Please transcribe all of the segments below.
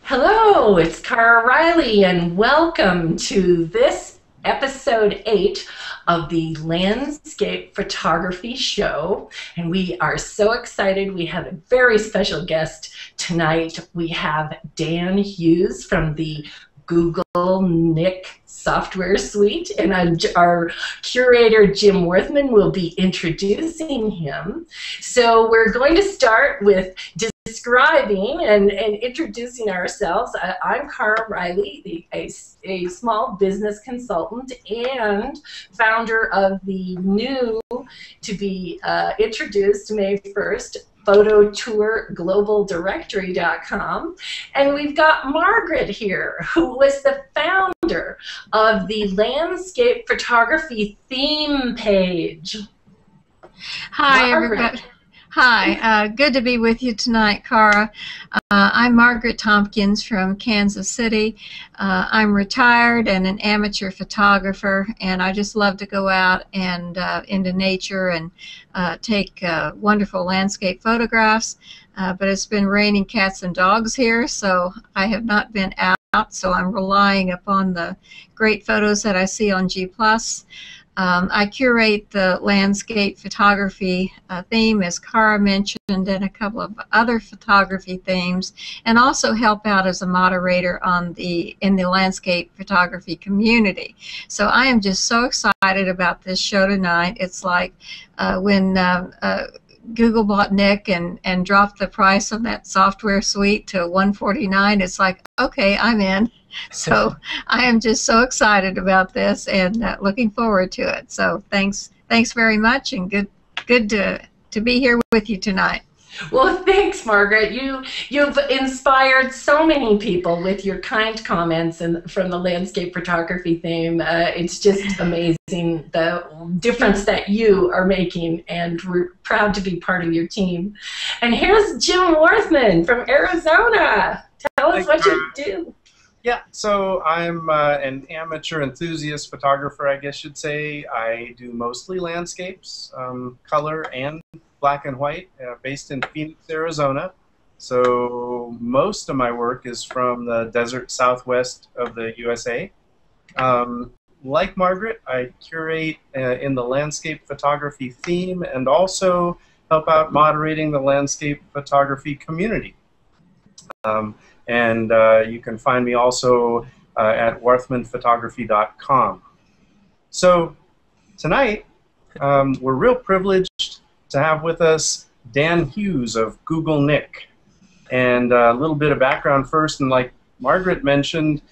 Hello, it's Cara Riley, and welcome to this episode 8 of the Landscape Photography Show. And we are so excited. We have a very special guest tonight. We have Dan Hughes from the Google Nik Software Suite, and our curator Jim Worthman will be introducing him. So we're going to start with describing and introducing ourselves. I'm Cara Riley, a small business consultant and founder of the new, to be introduced May 1st, phototourglobaldirectory.com. And we've got Margaret here, who was the founder of the landscape photography theme page. Hi, Margaret. everybody. Hi, good to be with you tonight, Cara. I'm Margaret Tompkins from Kansas City. I'm retired and an amateur photographer, and I just love to go out and into nature and take wonderful landscape photographs. But it's been raining cats and dogs here, so I have not been out, so I'm relying upon the great photos that I see on G+. I curate the landscape photography theme, as Cara mentioned, and a couple of other photography themes, and also help out as a moderator in the landscape photography community. So I am just so excited about this show tonight. It's like when Google bought Nik and dropped the price of that software suite to $149. It's like, okay, I'm in. So I am just so excited about this and looking forward to it. So thanks very much, and good to be here with you tonight. Well, thanks, Margaret. You've inspired so many people with your kind comments and from the landscape photography theme. It's just amazing the difference that you are making, and we're proud to be part of your team. And here's Jim Worthman from Arizona. Tell us what you do. Yeah, so I'm an amateur enthusiast photographer, I guess you'd say. I do mostly landscapes, color and black and white, based in Phoenix, Arizona. So most of my work is from the desert southwest of the USA. Like Margaret, I curate in the landscape photography theme and also help out moderating the landscape photography community. And you can find me also at worthmanphotography.com. So tonight, we're real privileged to have with us Dan Hughes of Google Nik. And a little bit of background first, and like Margaret mentioned,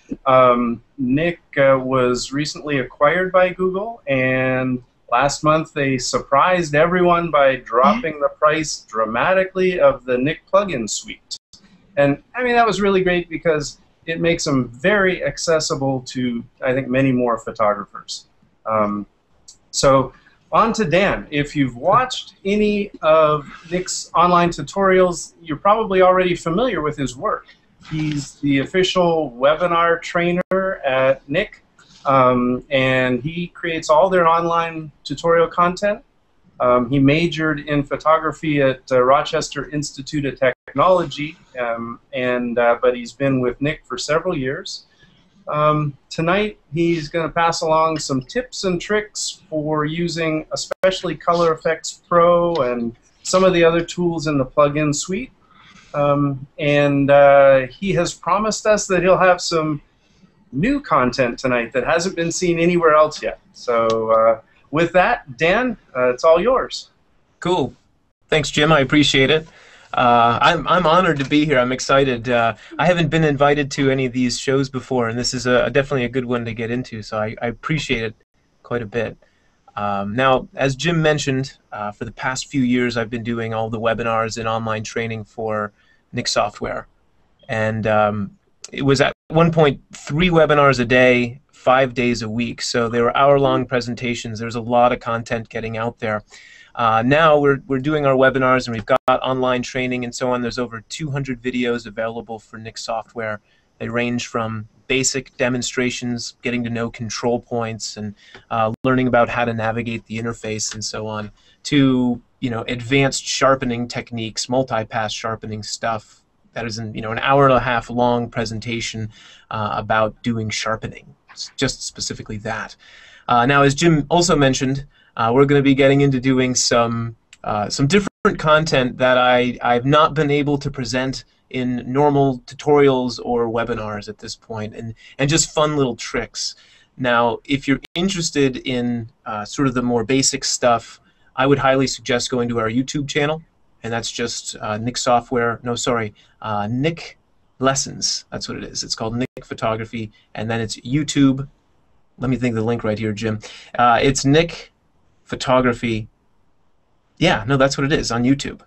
Nik was recently acquired by Google, and last month they surprised everyone by dropping the price dramatically of the Nik plugin suite. And I mean, that was really great because it makes them very accessible to, I think, many more photographers. So on to Dan. If you've watched any of Nik's online tutorials, you're probably already familiar with his work. He's the official webinar trainer at Nik, and he creates all their online tutorial content. He majored in photography at Rochester Institute of Technology, but he's been with Nik for several years. Tonight, he's going to pass along some tips and tricks for using especially Color Efex Pro and some of the other tools in the plugin suite. He has promised us that he'll have some new content tonight that hasn't been seen anywhere else yet. So with that, Dan, it's all yours. Cool. Thanks, Jim. I appreciate it. I'm honored to be here. I'm excited. I haven't been invited to any of these shows before, and this is definitely a good one to get into, so I appreciate it quite a bit. Now, as Jim mentioned, for the past few years I've been doing all the webinars and online training for Nik Software. And it was at one point 3 webinars a day, 5 days a week, so they were hour-long presentations. There's a lot of content getting out there. Now we're doing our webinars, and we've got online training and so on. There's over 200 videos available for Nik Software. They range from basic demonstrations, getting to know control points, and learning about how to navigate the interface and so on, to advanced sharpening techniques, multi-pass sharpening stuff That is an hour and a half long presentation about doing sharpening, just specifically that. Now, as Jim also mentioned, we're going to be getting into doing some different content that I've not been able to present in normal tutorials or webinars at this point, and just fun little tricks. Now, if you're interested in sort of the more basic stuff, I would highly suggest going to our YouTube channel, and that's just Nik Software. No, sorry, Nik Lessons. That's what it is. It's called Nik Photography, and then it's YouTube. Let me think of the link right here, Jim. It's Nik Photography. Yeah, no, that's what it is on YouTube.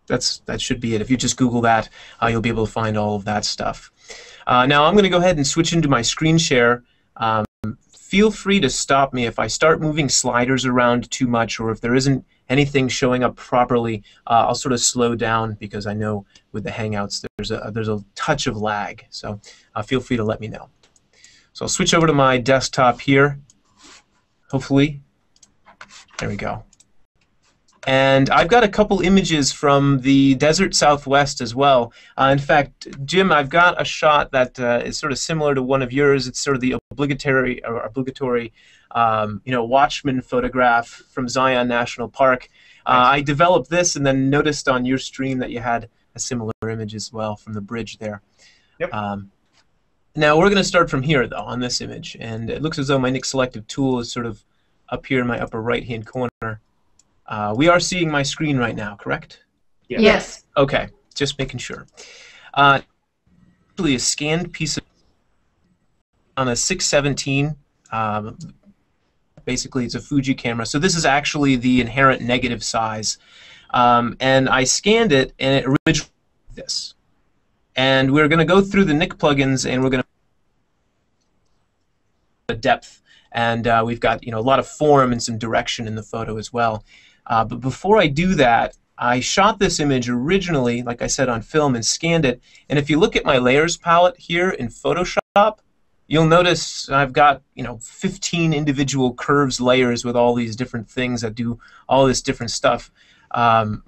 That should be it. If you just Google that, you'll be able to find all of that stuff. Now, I'm going to go ahead and switch into my screen share. Feel free to stop me if I start moving sliders around too much, or if there isn't anything showing up properly. I'll sort of slow down, because I know with the Hangouts there's a touch of lag. So feel free to let me know. So I'll switch over to my desktop here. Hopefully, there we go. And I've got a couple images from the desert Southwest as well. In fact, Jim, I've got a shot that is sort of similar to one of yours. It's sort of the obligatory Watchman photograph from Zion National Park. Nice. I developed this and then noticed on your stream that you had a similar image as well from the bridge there. Yep. Now we're going to start from here, though, on this image. And it looks as though my Nik Selective tool is sort of up here in my upper right-hand corner. We are seeing my screen right now, correct? Yeah. Yes. Okay, just making sure. Actually, a scanned piece of on a 617. Basically, it's a Fuji camera. So this is actually the inherent negative size. And I scanned it, and it originally this. And we're going to go through the Nik plugins, and we're going to the depth. And we've got a lot of form and some direction in the photo as well. But before I do that, I shot this image originally, like I said, on film and scanned it. And if you look at my layers palette here in Photoshop, you'll notice I've got 15 individual curves layers with all these different things that do all this different stuff.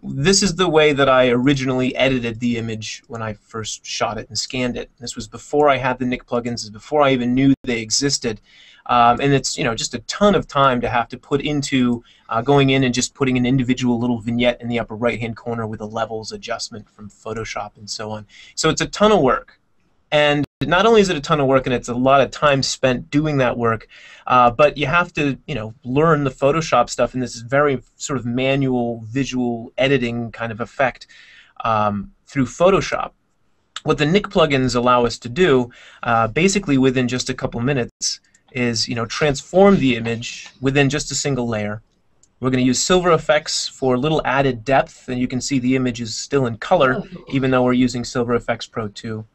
This is the way that I originally edited the image when I first shot it and scanned it. This was before I had the Nik plugins, this was before I even knew they existed. And it's just a ton of time to have to put into going in and just putting an individual little vignette in the upper right-hand corner with a levels adjustment from Photoshop and so on. So it's a ton of work. And not only is it a ton of work, and it's a lot of time spent doing that work, but you have to learn the Photoshop stuff in this very sort of manual visual editing kind of effect through Photoshop. What the Nik plugins allow us to do, basically within just a couple minutes, is transform the image within just a single layer. We're going to use Silver Efex for a little added depth, and you can see the image is still in color, even though we're using Silver Efex Pro 2.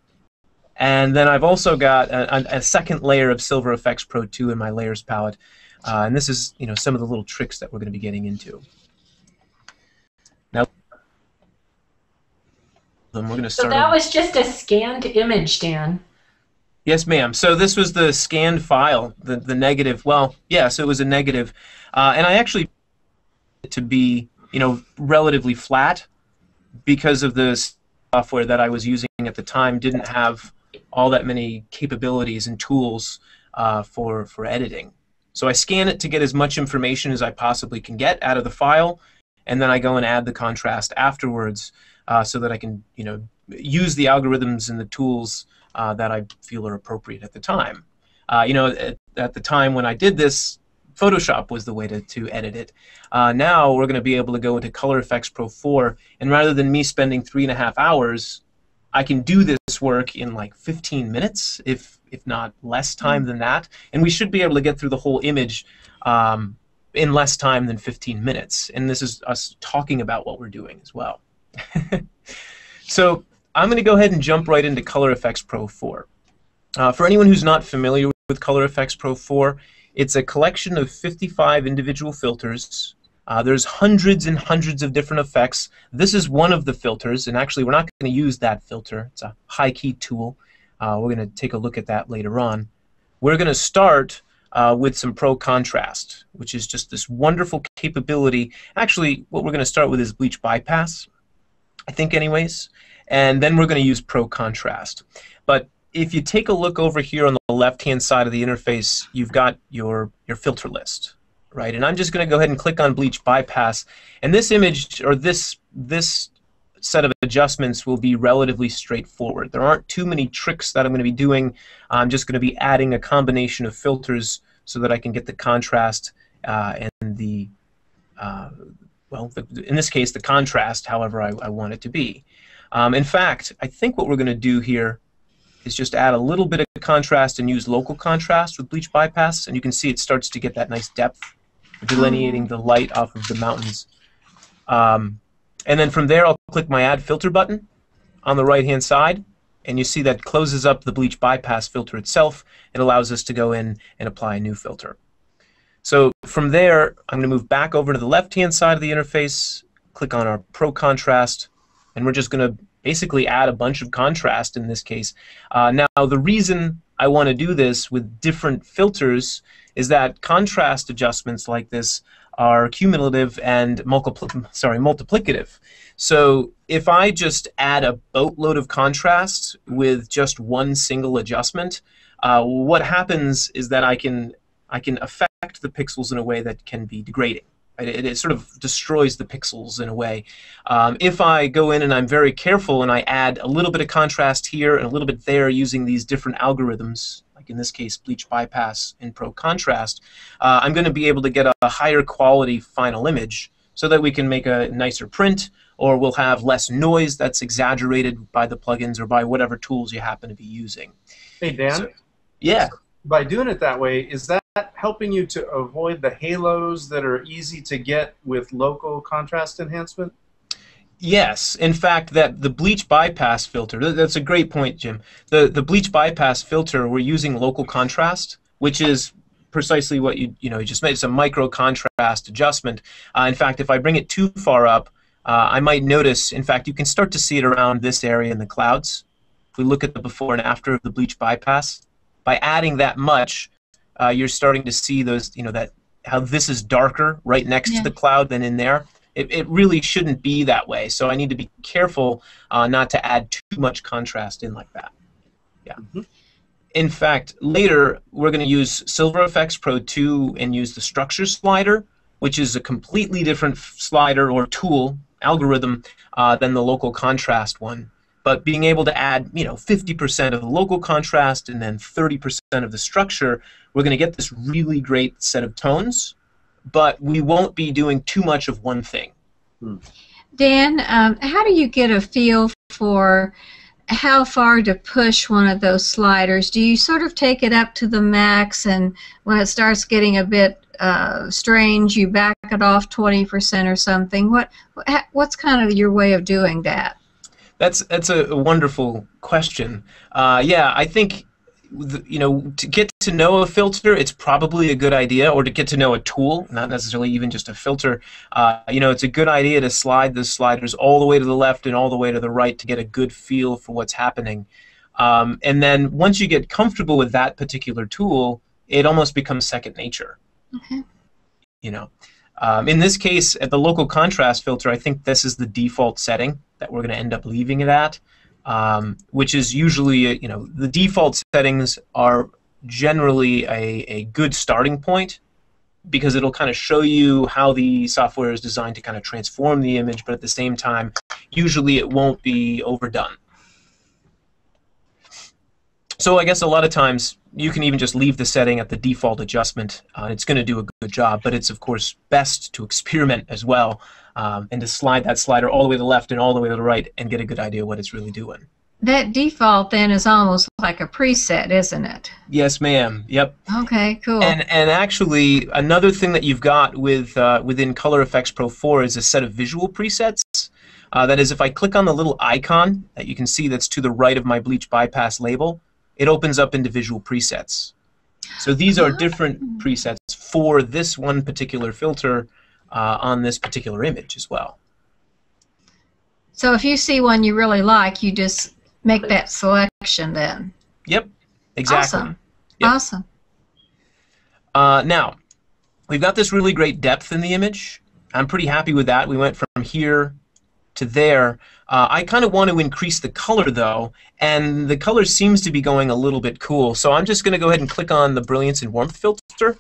And then I've also got a second layer of Silver Efex Pro 2 in my layers palette, and this is some of the little tricks that we're going to be getting into. Now, then we're going to start. So that was just a scanned image, Dan. Yes, ma'am. So this was the scanned file, the negative. Well, yeah, so it was a negative. And I actually to be, relatively flat, because of the software that I was using at the time didn't have all that many capabilities and tools for editing. So I scan it to get as much information as I possibly can get out of the file, and then I go and add the contrast afterwards so that I can, use the algorithms and the tools that I feel are appropriate at the time. At the time when I did this, Photoshop was the way to edit it. Now we're going to be able to go into Color Efex Pro 4, and rather than me spending 3.5 hours, I can do this work in like 15 minutes, if not less time than that. And we should be able to get through the whole image in less time than 15 minutes. And this is us talking about what we're doing as well. So I'm going to go ahead and jump right into Color Efex Pro 4. For anyone who's not familiar with Color Efex Pro 4, it's a collection of 55 individual filters. There's hundreds and hundreds of different effects. This is one of the filters, and actually we're not going to use that filter. It's a high-key tool. We're going to take a look at that later on. We're going to start with some Pro Contrast, which is just this wonderful capability. Actually, what we're going to start with is Bleach Bypass, I think anyways. and then we're going to use Pro Contrast. But if you take a look over here on the left-hand side of the interface, you've got your filter list, right? And I'm just going to go ahead and click on Bleach Bypass, and this image, or this set of adjustments, will be relatively straightforward. There aren't too many tricks that I'm going to be doing. I'm just going to be adding a combination of filters so that I can get the contrast and the in this case, the contrast, however I want it to be. In fact, I think what we're going to do here is just add a little bit of contrast and use local contrast with Bleach Bypass, and you can see it starts to get that nice depth, delineating the light off of the mountains. And then from there, I'll click my Add Filter button on the right-hand side, and you see that closes up the Bleach Bypass filter itself. It allows us to go in and apply a new filter. So from there, I'm going to move back over to the left-hand side of the interface, click on our Pro Contrast, and we're just going to basically add a bunch of contrast in this case. Now, the reason I want to do this with different filters is that contrast adjustments like this are cumulative and multiplicative. So if I just add a boatload of contrast with just one single adjustment, what happens is that I can affect the pixels in a way that can be degrading. It sort of destroys the pixels in a way. If I go in and I'm very careful and I add a little bit of contrast here and a little bit there using these different algorithms, like in this case Bleach Bypass and Pro Contrast, I'm going to be able to get a higher quality final image so that we can make a nicer print, or we'll have less noise that's exaggerated by the plugins or by whatever tools you happen to be using. Hey, Dan? So, yeah. By doing it that way, is that helping you to avoid the halos that are easy to get with local contrast enhancement? Yes. In fact, the Bleach Bypass filter, that's a great point, Jim. The Bleach Bypass filter, we're using local contrast, which is precisely what you just made. It's a micro contrast adjustment. In fact, if I bring it too far up, I might notice, in fact, you can start to see it around this area in the clouds. If we look at the before and after of the Bleach Bypass, by adding that much, you're starting to see those, how this is darker right next to the cloud than in there. It really shouldn't be that way. So I need to be careful not to add too much contrast in like that. Yeah. Mm-hmm. In fact, later we're going to use Silver Efex Pro 2 and use the structure slider, which is a completely different slider or tool algorithm than the local contrast one. But being able to add, 50% of the local contrast and then 30% of the structure, we're going to get this really great set of tones, but we won't be doing too much of one thing. Dan, how do you get a feel for how far to push one of those sliders? Do you sort of take it up to the max, and when it starts getting a bit strange, you back it off 20% or something? What's kind of your way of doing that? That's a wonderful question. Yeah, I think to get to know a filter, it's probably a good idea, or to get to know a tool, not necessarily even just a filter. It's a good idea to slide the sliders all the way to the left and all the way to the right to get a good feel for what's happening. And then once you get comfortable with that particular tool, it almost becomes second nature. Okay. In this case, at the local contrast filter, I think this is the default setting that we're going to end up leaving it at, which is usually, the default settings are generally a good starting point, because it'll kind of show you how the software is designed to kind of transform the image, but at the same time, usually it won't be overdone. So I guess a lot of times you can even just leave the setting at the default adjustment. It's going to do a good job, but it's of course best to experiment as well, and to slide that slider all the way to the left and all the way to the right and get a good idea what it's really doing. That default then is almost like a preset, isn't it? Yes, ma'am. Yep. Okay, cool. And actually, another thing that you've got with within Color Efex Pro 4 is a set of visual presets. That is, if I click on the little icon that you can see that's to the right of my Bleach Bypass label, it opens up into visual presets. So these are different presets for this one particular filter on this particular image as well. So if you see one you really like, you just make that selection then. Yep, exactly. Awesome. Yep. Awesome. Now, we've got this really great depth in the image. I'm pretty happy with that. We went from here to there. I kind of want to increase the color though, and the color seems to be going a little bit cool. So I'm just going to go ahead and click on the Brilliance and Warmth filter,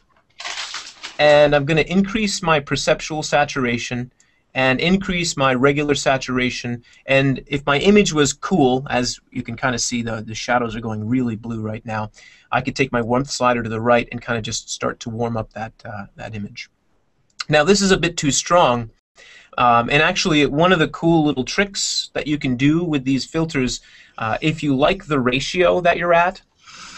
and I'm going to increase my perceptual saturation and increase my regular saturation. And if my image was cool, as you can kind of see, the shadows are going really blue right now, I could take my warmth slider to the right and kind of just start to warm up that image. Now this is a bit too strong, and actually one of the cool little tricks that you can do with these filters, if you like the ratio that you're at,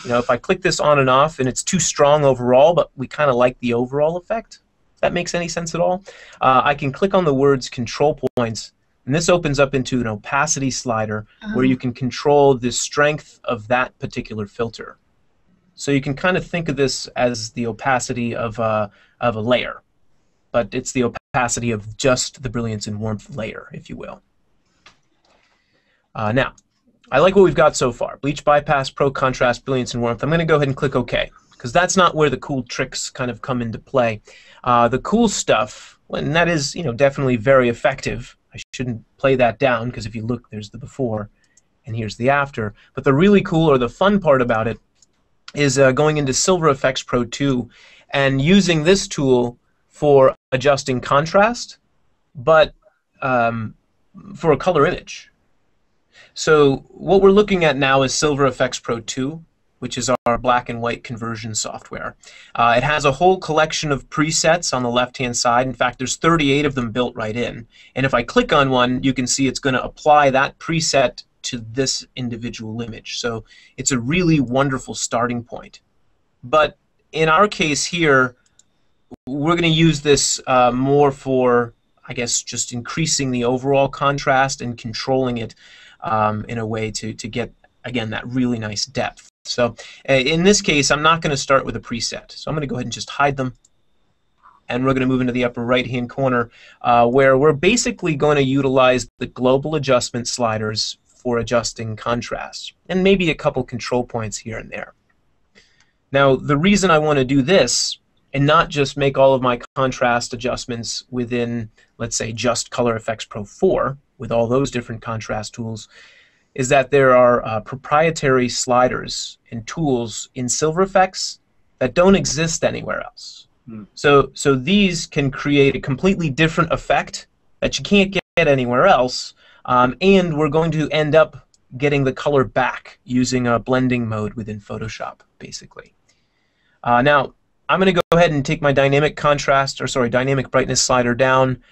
if I click this on and off and it's too strong overall, but we kind of like the overall effect, if that makes any sense at all, I can click on the words control points, and this opens up into an opacity slider where you can control the strength of that particular filter. So you can kind of think of this as the opacity of a layer, but it's the opacity of just the brilliance and warmth layer, if you will. Now, I like what we've got so far. Bleach Bypass, Pro Contrast, Brilliance and Warmth. I'm going to go ahead and click OK, because that's not where the cool tricks kind of come into play. The cool stuff, and that is definitely very effective. I shouldn't play that down, because if you look, there's the before, and here's the after. But the really cool, or the fun part about it, is going into Silver Efex Pro 2 and using this tool for adjusting contrast, but for a color image. So what we're looking at now is Silver Efex Pro 2, which is our black and white conversion software. It has a whole collection of presets on the left-hand side. In fact, there's 38 of them built right in. And if I click on one, you can see it's going to apply that preset to this individual image. So it's a really wonderful starting point. But in our case here, we're going to use this more for, I guess, just increasing the overall contrast and controlling it in a way to get, again, that really nice depth. So in this case, I'm not going to start with a preset. So I'm going to go ahead and just hide them. And we're going to move into the upper right-hand corner where we're basically going to utilize the global adjustment sliders for adjusting contrast, and maybe a couple control points here and there. Now, the reason I want to do this and not just make all of my contrast adjustments within, let's say, just Color Efex Pro 4 with all those different contrast tools, is that there are proprietary sliders and tools in Silver Efex that don't exist anywhere else. So these can create a completely different effect that you can't get anywhere else, and we're going to end up getting the color back using a blending mode within Photoshop, basically. Now, I'm going to go ahead and take my dynamic contrast, or sorry, dynamic brightness slider down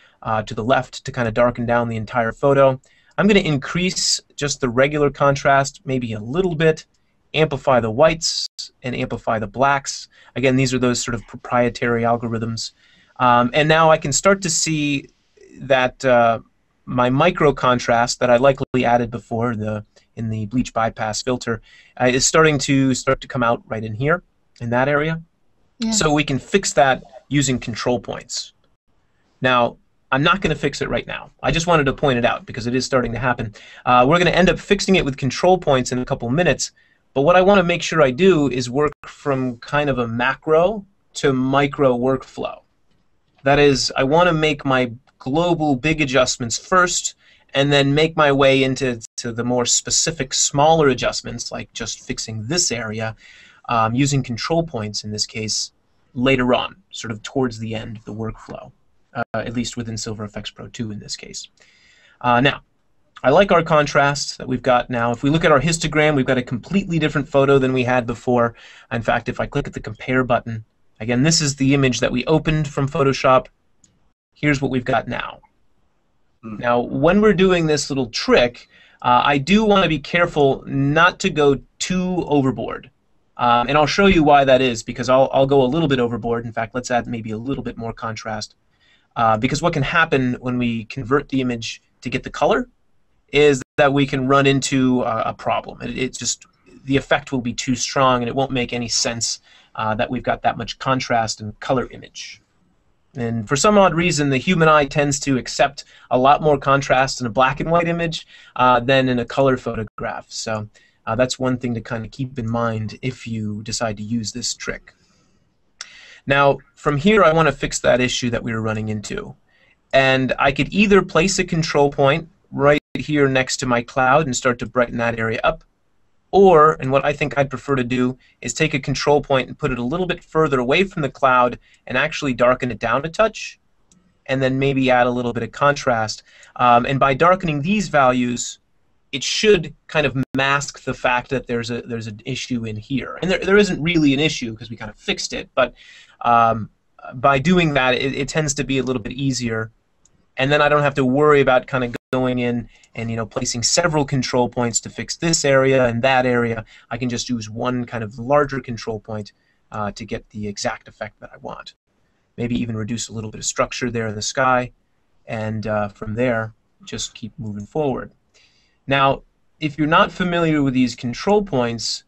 to the left to kind of darken down the entire photo. I'm going to increase just the regular contrast maybe a little bit, amplify the whites, and amplify the blacks. Again, these are those sort of proprietary algorithms. And now I can start to see that my micro contrast that I likely added before in the Bleach Bypass filter is starting to come out right in here, in that area. Yeah. So we can fix that using control points. Now, I'm not going to fix it right now. I just wanted to point it out because it is starting to happen. We're going to end up fixing it with control points in a couple minutes. But what I want to make sure I do is work from kind of a macro to micro workflow. That is, I want to make my global big adjustments first and then make my way into the more specific smaller adjustments, like just fixing this area, using control points in this case later on, sort of towards the end of the workflow, at least within Silver Efex Pro 2 in this case. Now, I like our contrast that we've got now. If we look at our histogram, we've got a completely different photo than we had before. In fact, if I click at the compare button, again, this is the image that we opened from Photoshop. Here's what we've got now. Now, when we're doing this little trick, I do want to be careful not to go too overboard. And I'll show you why that is, because I'll go a little bit overboard. In fact, let's add maybe a little bit more contrast. Because what can happen when we convert the image to get the color is that we can run into a problem. It's just, the effect will be too strong and it won't make any sense that we've got that much contrast and color image. And for some odd reason, the human eye tends to accept a lot more contrast in a black and white image than in a color photograph. So that's one thing to kind of keep in mind if you decide to use this trick. Now, from here, I want to fix that issue that we were running into. And I could either place a control point right here next to my cloud and start to brighten that area up. Or, and what I think I'd prefer to do, is take a control point and put it a little bit further away from the cloud and actually darken it down a touch, and then maybe add a little bit of contrast. And by darkening these values, it should kind of mask the fact that there's an issue in here. And there isn't really an issue because we kind of fixed it, but by doing that, it tends to be a little bit easier. And then I don't have to worry about kind of going in and placing several control points to fix this area and that area. I can just use one kind of larger control point to get the exact effect that I want. Maybe even reduce a little bit of structure there in the sky, and from there, just keep moving forward. Now, if you're not familiar with these control points,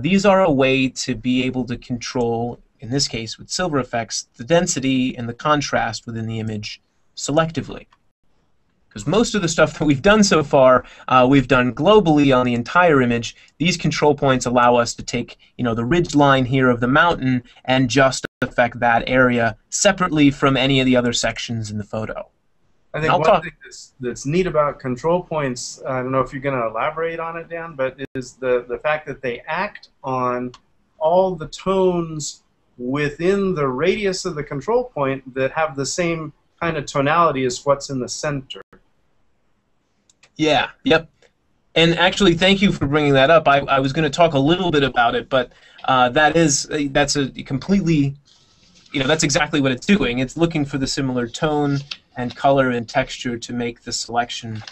these are a way to be able to control, in this case with Silver Efex, the density and the contrast within the image selectively. Because most of the stuff that we've done so far, we've done globally on the entire image. These control points allow us to take, the ridge line here of the mountain and just affect that area separately from any of the other sections in the photo. I think one thing that's neat about control points, I don't know if you're going to elaborate on it, Dan, but is the fact that they act on all the tones within the radius of the control point that have the same kind of tonality as what's in the center. Yeah, yep. And actually, thank you for bringing that up. I was going to talk a little bit about it, but that's a completely, that's exactly what it's doing. It's looking for the similar tone and color and texture to make the selection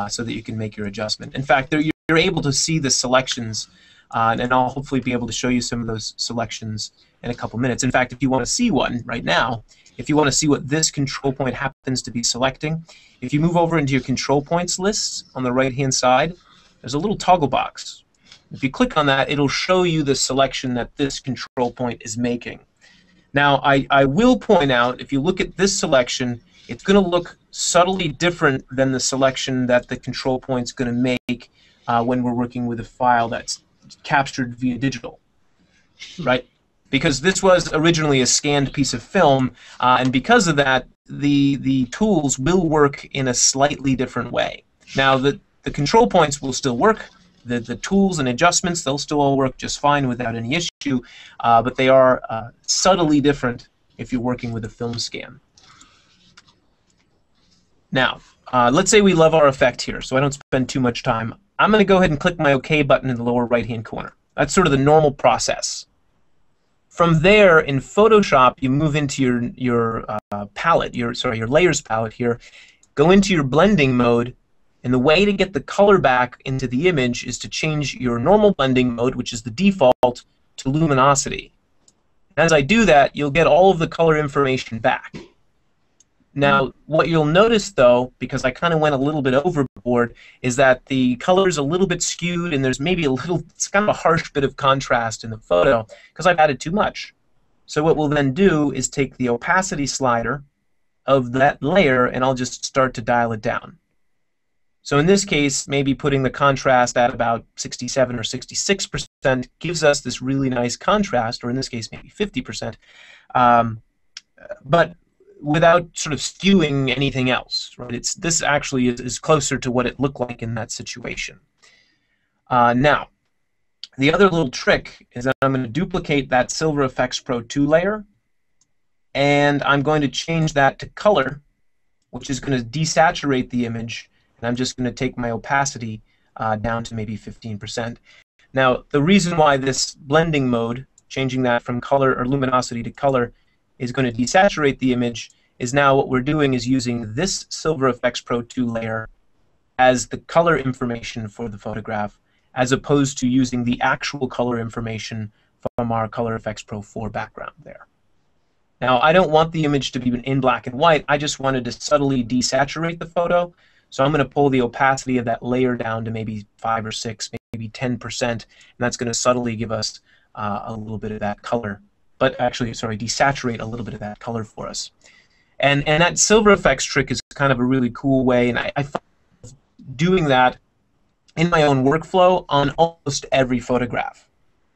so that you can make your adjustment. In fact, you're able to see the selections, and I'll hopefully be able to show you some of those selections in a couple minutes. In fact, if you want to see one right now, if you want to see what this control point happens to be selecting, if you move over into your control points list on the right-hand side, there's a little toggle box. If you click on that, it'll show you the selection that this control point is making. Now, I will point out, if you look at this selection, it's going to look subtly different than the selection that the control point's going to make when we're working with a file that's captured via digital, right? Because this was originally a scanned piece of film, and because of that, the tools will work in a slightly different way. Now, the control points will still work. The tools and adjustments, they'll still all work just fine without any issue, but they are subtly different if you're working with a film scan. Now, let's say we love our effect here, so I don't spend too much time. I'm going to go ahead and click my OK button in the lower right-hand corner. That's sort of the normal process. From there, in Photoshop, you move into your palette, your layers palette here, go into your blending mode, and the way to get the color back into the image is to change your normal blending mode, which is the default, to luminosity. As I do that, you'll get all of the color information back. Now, what you'll notice, though, because I kind of went a little bit overboard, is that the color is a little bit skewed, and there's maybe it's kind of a harsh bit of contrast in the photo, because I've added too much. So what we'll then do is take the opacity slider of that layer, and I'll just start to dial it down. So in this case, maybe putting the contrast at about 67 or 66% gives us this really nice contrast, or in this case, maybe 50%. But without sort of skewing anything else, right? This actually is closer to what it looked like in that situation. Now, the other little trick is that I'm going to duplicate that Silver Efex Pro 2 layer, and I'm going to change that to color, which is going to desaturate the image, and I'm just going to take my opacity down to maybe 15%. Now, the reason why this blending mode, changing that from color or luminosity to color, is going to desaturate the image is now what we're doing is using this Silver Efex Pro 2 layer as the color information for the photograph, as opposed to using the actual color information from our Color Efex Pro 4 background there. Now, I don't want the image to be in black and white. I just wanted to subtly desaturate the photo. So I'm going to pull the opacity of that layer down to maybe 5 or 6, maybe 10%, and that's going to subtly give us a little bit of that color. But actually, sorry, desaturate a little bit of that color for us. And that Silver Efex trick is kind of a really cool way, and I find doing that in my own workflow on almost every photograph.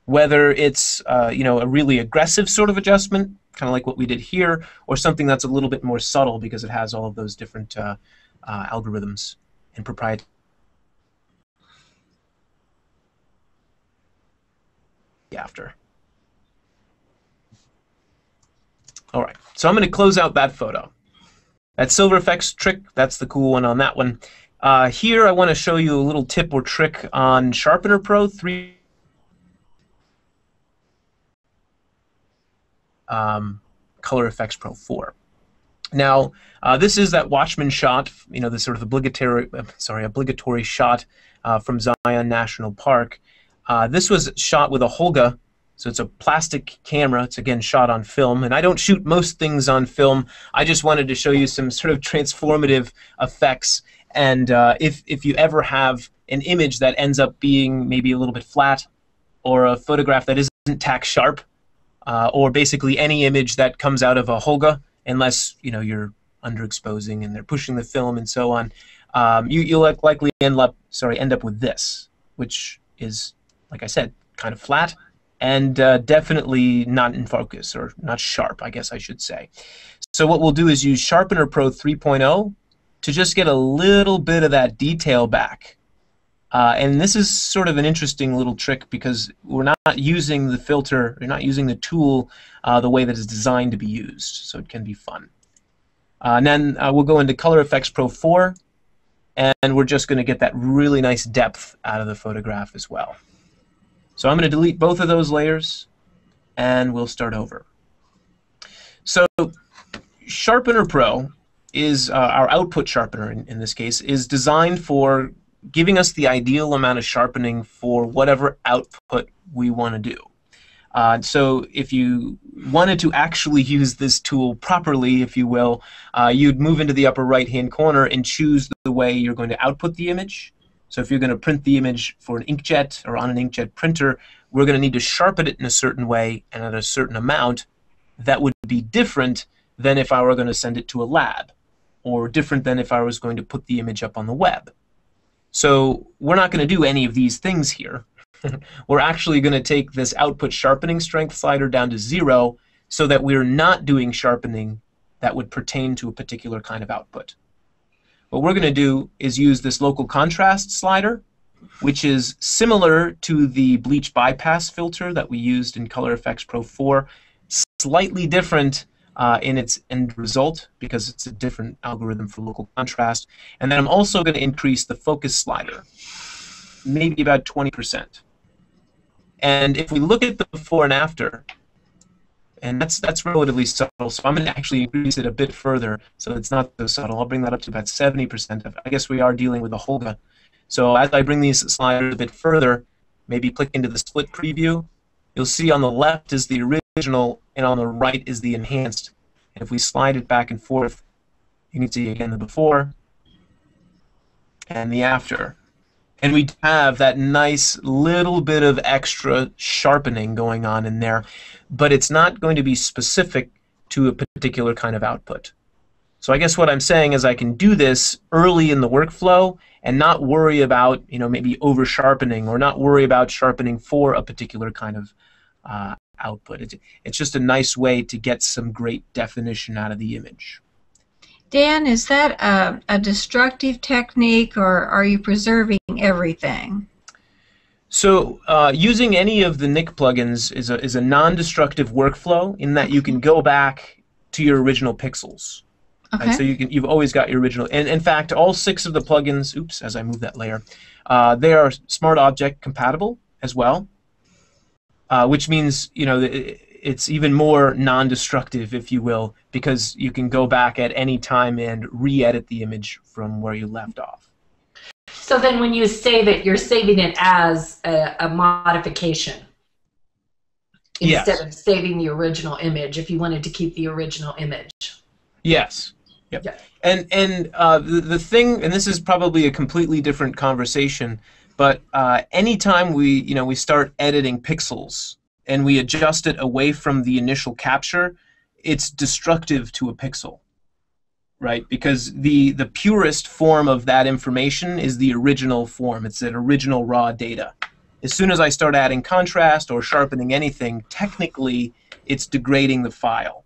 Whether it's a really aggressive sort of adjustment, kind of like what we did here, or something that's a little bit more subtle because it has all of those different algorithms and proprietary after. All right, so I'm going to close out that photo. That Silver Efex trick, that's the cool one on that one. Here I want to show you a little tip or trick on Sharpener Pro 3. Color Efex Pro 4. Now, this is that Watchman shot, you know, the sort of obligatory shot from Zion National Park. This was shot with a Holga, so it's a plastic camera. It's, again, shot on film, and I don't shoot most things on film. I just wanted to show you some sort of transformative effects, and if you ever have an image that ends up being maybe a little bit flat, or a photograph that isn't tack sharp, or basically any image that comes out of a Holga, unless you're underexposing and they're pushing the film and so on, you'll likely end up with this, which is, like I said, kind of flat and definitely not in focus, or not sharp, I guess I should say. So what we'll do is use Sharpener Pro 3.0 to just get a little bit of that detail back. And this is sort of an interesting little trick because we're not using the filter, we're not using the tool the way that it's designed to be used, so it can be fun. And then we'll go into Color Efex Pro 4, and we're just going to get that really nice depth out of the photograph as well. So I'm going to delete both of those layers, and we'll start over. So Sharpener Pro is our output sharpener in this case, is designed for giving us the ideal amount of sharpening for whatever output we want to do. So if you wanted to actually use this tool properly, if you will, you'd move into the upper right-hand corner and choose the way you're going to output the image. So if you're going to print the image for an inkjet or on an inkjet printer, we're going to need to sharpen it in a certain way and at a certain amount that would be different than if I were going to send it to a lab, or different than if I was going to put the image up on the web. So we're not going to do any of these things here. We're actually going to take this output sharpening strength slider down to 0 so that we're not doing sharpening that would pertain to a particular kind of output. What we're going to do is use this local contrast slider, which is similar to the Bleach Bypass filter that we used in Color Efex Pro 4, slightly different in its end result because it's a different algorithm for local contrast. And then I'm also going to increase the focus slider, maybe about 20%. And if we look at the before and after, and that's relatively subtle, so I'm going to actually increase it a bit further so it's not so subtle. I'll bring that up to about 70%. I guess we are dealing with a Holga. So as I bring these sliders a bit further, maybe click into the split preview, you'll see on the left is the original and on the right is the enhanced. And if we slide it back and forth, you can see again the before and the after. And we have that nice little bit of extra sharpening going on in there, but it's not going to be specific to a particular kind of output. So I guess what I'm saying is I can do this early in the workflow and not worry about, maybe over sharpening, or not worry about sharpening for a particular kind of output. It's just a nice way to get some great definition out of the image. Dan, is that a destructive technique, or are you preserving everything? So using any of the Nik plugins is a non-destructive workflow in that you can go back to your original pixels. Okay. Right? So you've always got your original. And in fact, all 6 of the plugins, oops, as I move that layer, they are Smart Object compatible as well, which means it's even more non-destructive, if you will, because you can go back at any time and re-edit the image from where you left off. So then when you save it, you're saving it as a modification instead of saving the original image if you wanted to keep the original image. Yes. Yep. Yeah. And the thing, and this is probably a completely different conversation, but anytime we start editing pixels and we adjust it away from the initial capture, it's destructive to a pixel, right? Because the purest form of that information is the original form. It's that original raw data. As soon as I start adding contrast or sharpening anything, technically it's degrading the file.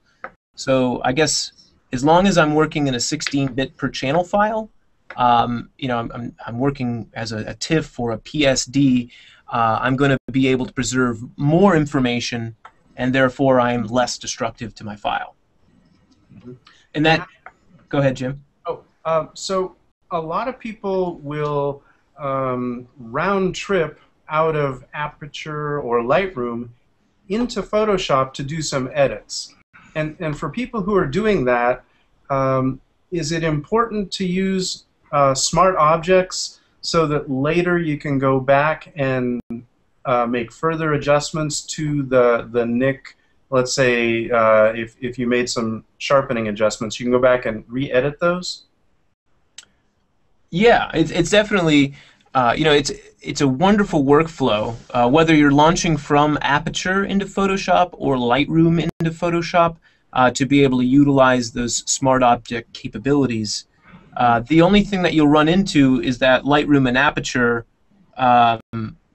So I guess as long as I'm working in a 16-bit per channel file, you know, I'm working as a TIFF or a PSD, I'm going to be able to preserve more information, and therefore I'm less destructive to my file. And that, go ahead, Jim. So a lot of people will round trip out of Aperture or Lightroom into Photoshop to do some edits. And for people who are doing that, is it important to use smart objects so that later you can go back and make further adjustments to the Nik? Let's say if you made some sharpening adjustments, you can go back and re-edit those? Yeah, it's definitely, you know, it's a wonderful workflow, whether you're launching from Aperture into Photoshop or Lightroom into Photoshop, to be able to utilize those smart object capabilities. The only thing that you'll run into is that Lightroom and Aperture,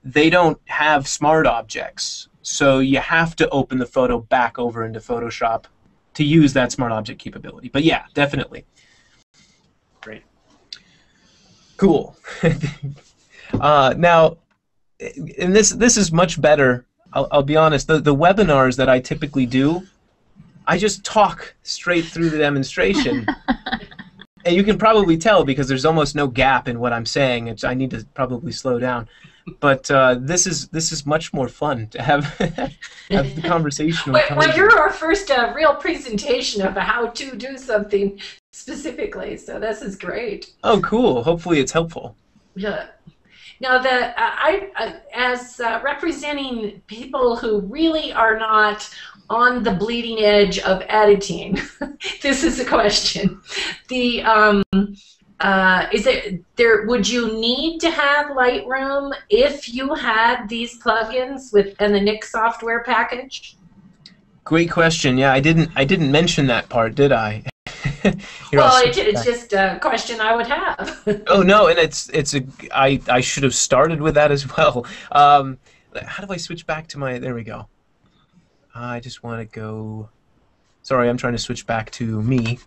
they don't have smart objects. So you have to open the photo back over into Photoshop to use that smart object capability. But yeah, definitely. Great. Cool. Now, and this is much better. I'll be honest. The webinars that I typically do, I just talk straight through the demonstration. And you can probably tell because there's almost no gap in what I'm saying. I need to probably slow down. But this is much more fun to have have the conversation. Well, you're our first real presentation of how to do something specifically, so this is great. Oh, cool. Hopefully it's helpful. Yeah. Now, as representing people who really are not on the bleeding edge of editing, this is a question. Would you need to have Lightroom if you had these plugins and the Nik software package? Great question. Yeah, I didn't mention that part, did I? Well, it's just a question I would have. Oh no, and I should have started with that as well. How do I switch back to my? There we go. I just want to go. Sorry, I'm trying to switch back to me.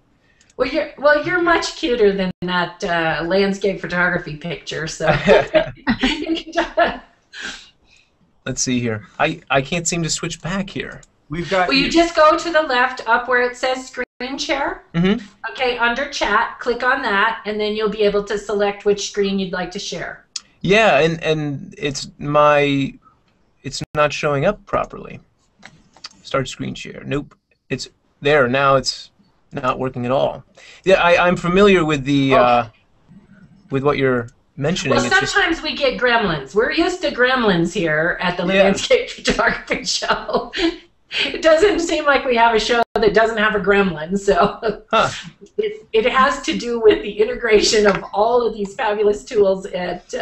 Well, you're much cuter than that landscape photography picture. So. Let's see here. I can't seem to switch back here. We've got. Well, you just go to the left up where it says screen share. Mm-hmm. Okay, under chat, click on that, and then you'll be able to select which screen you'd like to share. Yeah, and it's not showing up properly. Start screen share. Nope. It's there now. It's not working at all. Yeah, I'm familiar with the with what you're mentioning. Well, sometimes we get gremlins. We're used to gremlins here at the Landscape Photography Show. It doesn't seem like we have a show that doesn't have a gremlin, so it has to do with the integration of all of these fabulous tools at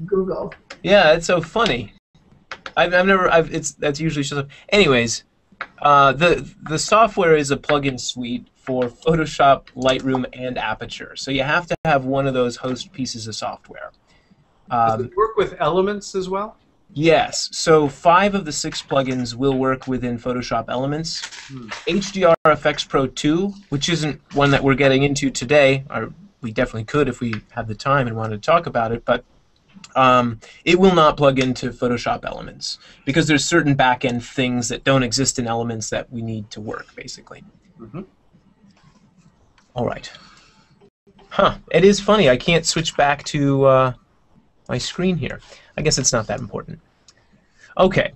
Google. Yeah, it's so funny. That's usually shows up. Anyways, the software is a plugin suite for Photoshop, Lightroom, and Aperture. So you have to have one of those host pieces of software. Does it work with Elements as well? Yes. So 5 of the 6 plugins will work within Photoshop Elements. HDR Efex Pro 2, which isn't one that we're getting into today, or we definitely could if we had the time and wanted to talk about it, but it will not plug into Photoshop Elements because there's certain back-end things that don't exist in Elements that we need to work, basically. Mm-hmm. All right. Huh. It is funny. I can't switch back to my screen here. I guess it's not that important. Okay.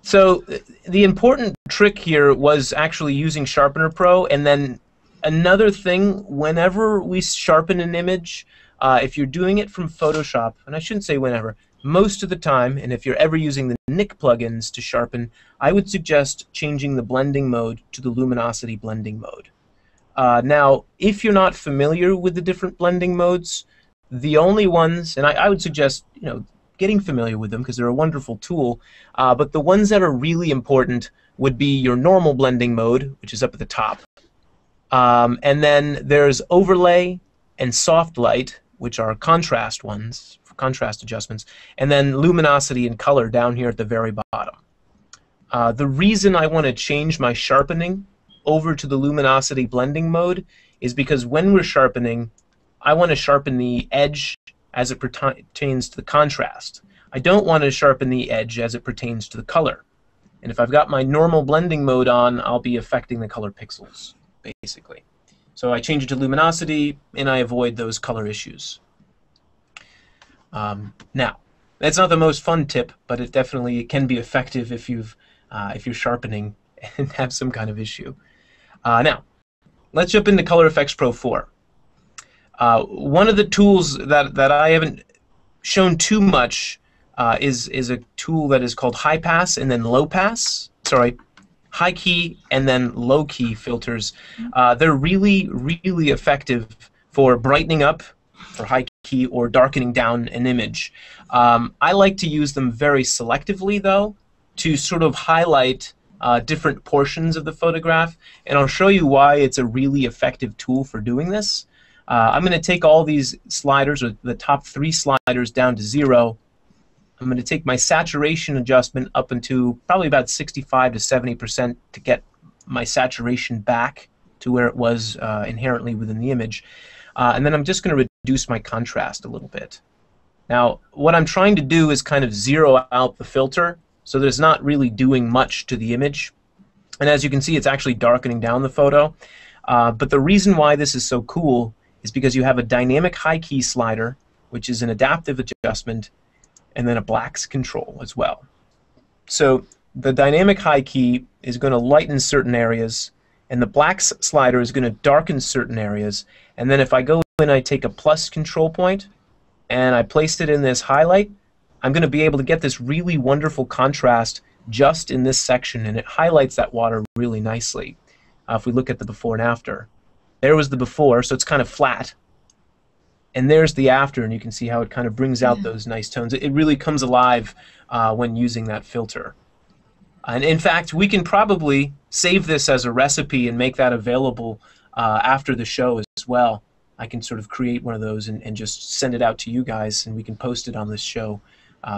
So the important trick here was actually using Sharpener Pro, and then another thing, whenever we sharpen an image, if you're doing it from Photoshop, and I shouldn't say whenever, most of the time, and if you're ever using the Nik plugins to sharpen, I would suggest changing the blending mode to the luminosity blending mode. Now, if you're not familiar with the different blending modes, the only ones, and I would suggest, getting familiar with them because they're a wonderful tool, but the ones that are really important would be your normal blending mode, which is up at the top, and then there's overlay and soft light, which are contrast ones, for contrast adjustments, and then luminosity and color down here at the very bottom. The reason I want to change my sharpening over to the luminosity blending mode is because when we're sharpening, I want to sharpen the edge as it pertains to the contrast. I don't want to sharpen the edge as it pertains to the color. And if I've got my normal blending mode on, I'll be affecting the color pixels, basically. So I change it to luminosity, and I avoid those color issues. Now, that's not the most fun tip, but it definitely can be effective if you're sharpening and have some kind of issue. Now, let's jump into Color Efex Pro 4. One of the tools that I haven't shown too much is a tool that is called high pass and then low pass. Sorry, high key and then low key filters. They're really, really effective for brightening up for high key or darkening down an image. I like to use them very selectively, though, to sort of highlight different portions of the photograph, and I'll show you why it's a really effective tool for doing this. I'm going to take all these sliders, or the top 3 sliders, down to 0. I'm going to take my saturation adjustment up into probably about 65 to 70% to get my saturation back to where it was inherently within the image. And then I'm just going to reduce my contrast a little bit. Now, what I'm trying to do is kind of zero out the filter so that it's not really doing much to the image. And as you can see, it's actually darkening down the photo. But the reason why this is so cool is because you have a dynamic high key slider, which is an adaptive adjustment, and then a blacks control as well. So the dynamic high key is going to lighten certain areas, and the blacks slider is going to darken certain areas. And then if I go in, I take a plus control point, and I place it in this highlight, I'm going to be able to get this really wonderful contrast just in this section, and it highlights that water really nicely. If we look at the before and after. There was the before, so it's kind of flat. And there's the after, and you can see how it kind of brings out those nice tones. It really comes alive when using that filter. And in fact, we can probably save this as a recipe and make that available after the show as well. I can sort of create one of those and just send it out to you guys, and we can post it on this show,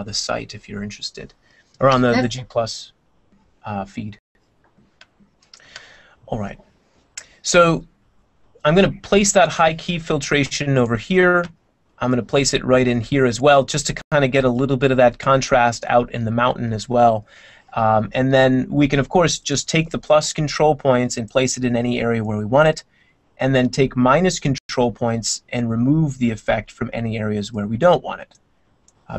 the site, if you're interested, or on the G Plus feed. All right. So I'm going to place that high key filtration over here. I'm going to place it right in here as well, just to kind of get a little bit of that contrast out in the mountain as well. And then we can, of course, just take the plus control points and place it in any area where we want it, and then take minus control points and remove the effect from any areas where we don't want it.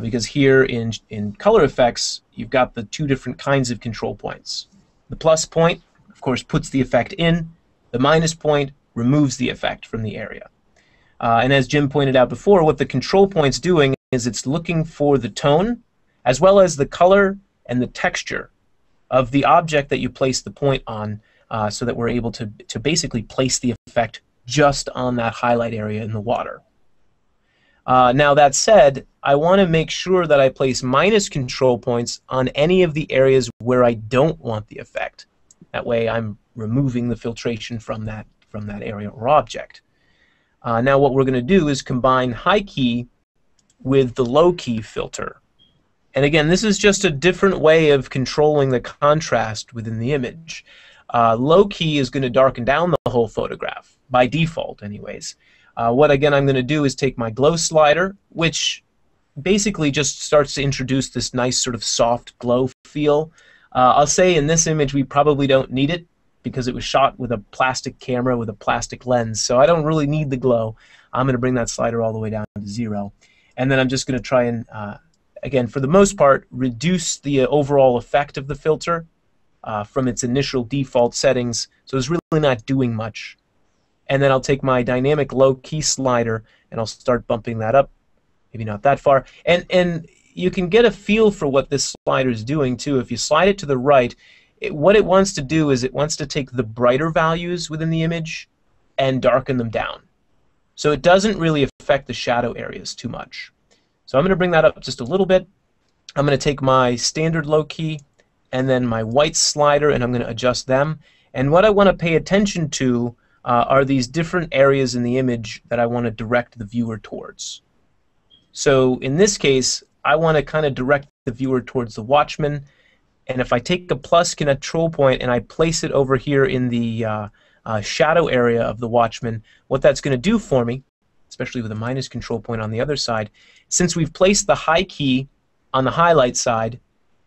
Because here in Color Efex, you've got the 2 different kinds of control points. The plus point, of course, puts the effect in. The minus point removes the effect from the area. And as Jim pointed out before, what the control point's doing is it's looking for the tone as well as the color and the texture of the object that you place the point on, so that we're able to basically place the effect just on that highlight area in the water. Now that said, I want to make sure that I place minus control points on any of the areas where I don't want the effect. That way I'm removing the filtration from that area or object. Now what we're going to do is combine high key with the low key filter. And again, this is just a different way of controlling the contrast within the image. Low key is going to darken down the whole photograph, by default anyways. What again I'm going to do is take my glow slider, which basically just starts to introduce this nice sort of soft glow feel. I'll say in this image we probably don't need it because it was shot with a plastic camera with a plastic lens, so I don't really need the glow. I'm going to bring that slider all the way down to 0. And then I'm just going to try and, again, for the most part, reduce the overall effect of the filter from its initial default settings, so it's really not doing much. And then I'll take my dynamic low key slider and I'll start bumping that up, maybe not that far. And you can get a feel for what this slider is doing too. If you slide it to the right, what it wants to do is it wants to take the brighter values within the image and darken them down. So it doesn't really affect the shadow areas too much. So I'm going to bring that up just a little bit. I'm going to take my standard low key and then my white slider, and I'm going to adjust them. And what I want to pay attention to are these different areas in the image that I want to direct the viewer towards. So in this case, I want to kind of direct the viewer towards the watchman. And if I take a plus control point and I place it over here in the shadow area of the watchman, what that's going to do for me especially with a minus control point on the other side, since we've placed the high key on the highlight side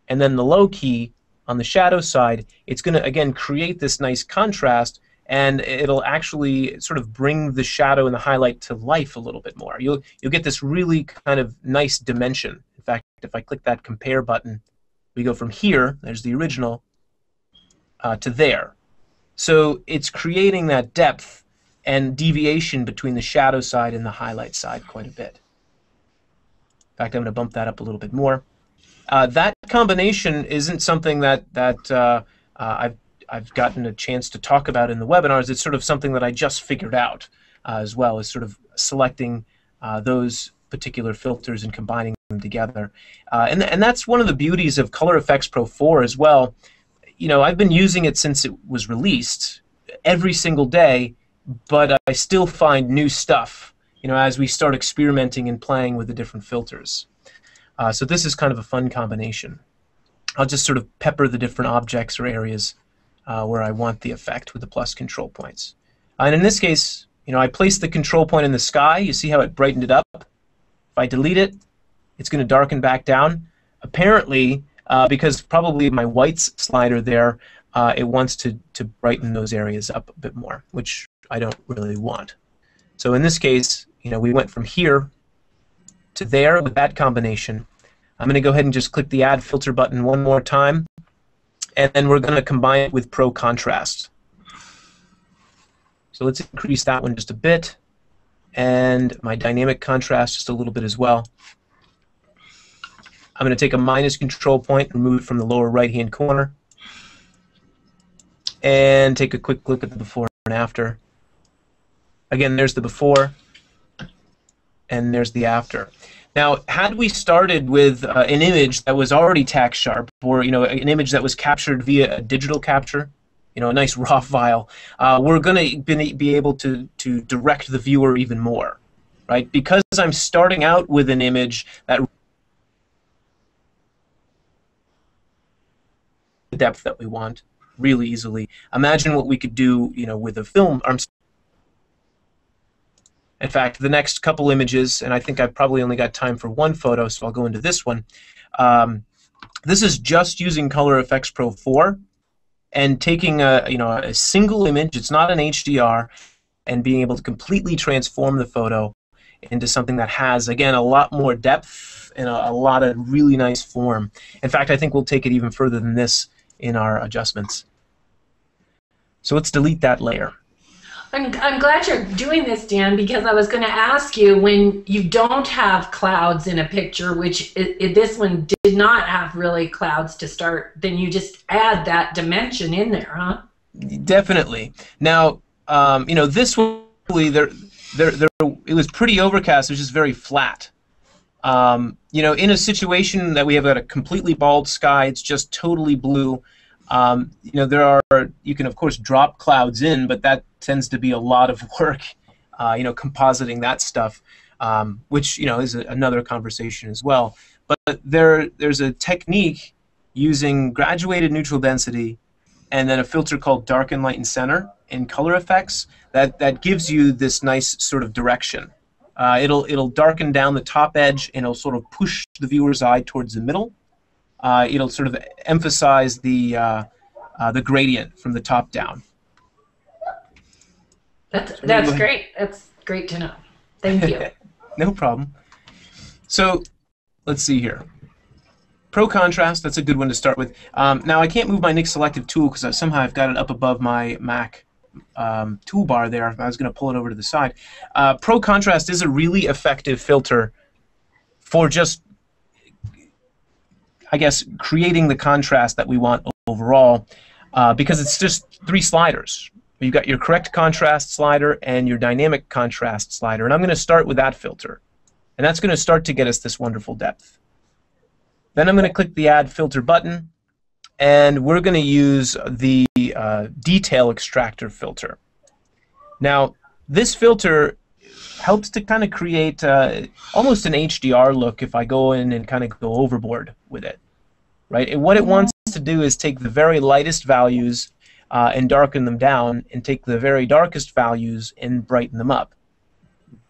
and then the low key on the shadow side, it's going to, again, create this nice contrast, and it'll actually sort of bring the shadow and the highlight to life a little bit more. You'll get this really kind of nice dimension. In fact, if I click that compare button, we go from here, there's the original, to there. So it's creating that depth and deviation between the shadow side and the highlight side quite a bit. In fact, I'm going to bump that up a little bit more. That combination isn't something that I've gotten a chance to talk about in the webinars. It's sort of something that I just figured out as well, as sort of selecting those particular filters and combining them together. And that's one of the beauties of Color Efex Pro 4 as well. You know, I've been using it since it was released every single day, but I still find new stuff, you know, as we start experimenting and playing with the different filters. So this is kind of a fun combination. I'll just sort of pepper the different objects or areas where I want the effect with the plus control points. And in this case, you know, I placed the control point in the sky. You see how it brightened it up? If I delete it, it's going to darken back down. Apparently, because probably my whites slider there, it wants to brighten those areas up a bit more, which I don't really want. So in this case, you know, we went from here to there with that combination. I'm going to go ahead and just click the Add Filter button one more time, and then we're going to combine it with Pro Contrast. So let's increase that one just a bit, and my dynamic contrast just a little bit as well. I'm going to take a minus control point, remove it from the lower right-hand corner, and take a quick look at the before and after. Again, there's the before, and there's the after. Now, had we started with an image that was already tack sharp, or you know, an image that was captured via a digital capture, you know, a nice raw file, we're going to be able to direct the viewer even more, right? Because I'm starting out with an image that the depth that we want really easily. Imagine what we could do, you know, with a film. In fact, the next couple images, and I think I've probably only got time for one photo, so I'll go into this one. This is just using Color Efex Pro 4 and taking a single image. It's not an HDR, and being able to completely transform the photo into something that has, again, a lot more depth and a lot of really nice form. In fact, I think we'll take it even further than this in our adjustments. So let's delete that layer. I'm glad you're doing this, Dan, because I was going to ask you, when you don't have clouds in a picture, which this one did not have really clouds to start, then you just add that dimension in there, huh? Definitely. Now, you know, this one, it was pretty overcast. It was just very flat. You know, in a situation that we have got a completely bald sky, it's just totally blue. You know, you can of course drop clouds in, but that tends to be a lot of work, you know, compositing that stuff, which, you know, is another conversation as well. But there's a technique using graduated neutral density and then a filter called Darken, Lighten, Center in Color Efex that gives you this nice sort of direction. It'll darken down the top edge, and it'll sort of push the viewer's eye towards the middle. It'll sort of emphasize the gradient from the top down. That's great. That's great to know. Thank you. No problem. So let's see here. Pro Contrast, that's a good one to start with. Now I can't move my Nik Selective tool because somehow I've got it up above my Mac toolbar there. I was going to pull it over to the side. Pro Contrast is a really effective filter for just, I guess, creating the contrast that we want overall, because it's just 3 sliders. You've got your correct contrast slider and your dynamic contrast slider, and I'm going to start with that filter, and that's going to start to get us this wonderful depth. Then I'm going to click the Add Filter button, and we're going to use the Detail Extractor filter. Now, this filter helps to kind of create almost an HDR look if I go in and kind of go overboard with it, right? And what it wants to do is take the very lightest values and darken them down, and take the very darkest values and brighten them up.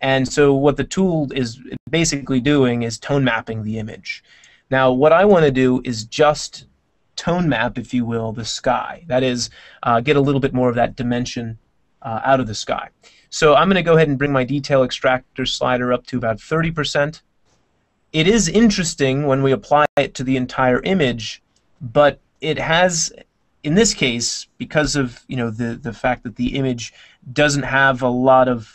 And so what the tool is basically doing is tone mapping the image. Now what I want to do is just tone map, if you will, the sky. That is, get a little bit more of that dimension out of the sky. So I'm going to go ahead and bring my detail extractor slider up to about 30%. It is interesting when we apply it to the entire image, but it has, in this case, because of the fact that the image doesn't have a lot of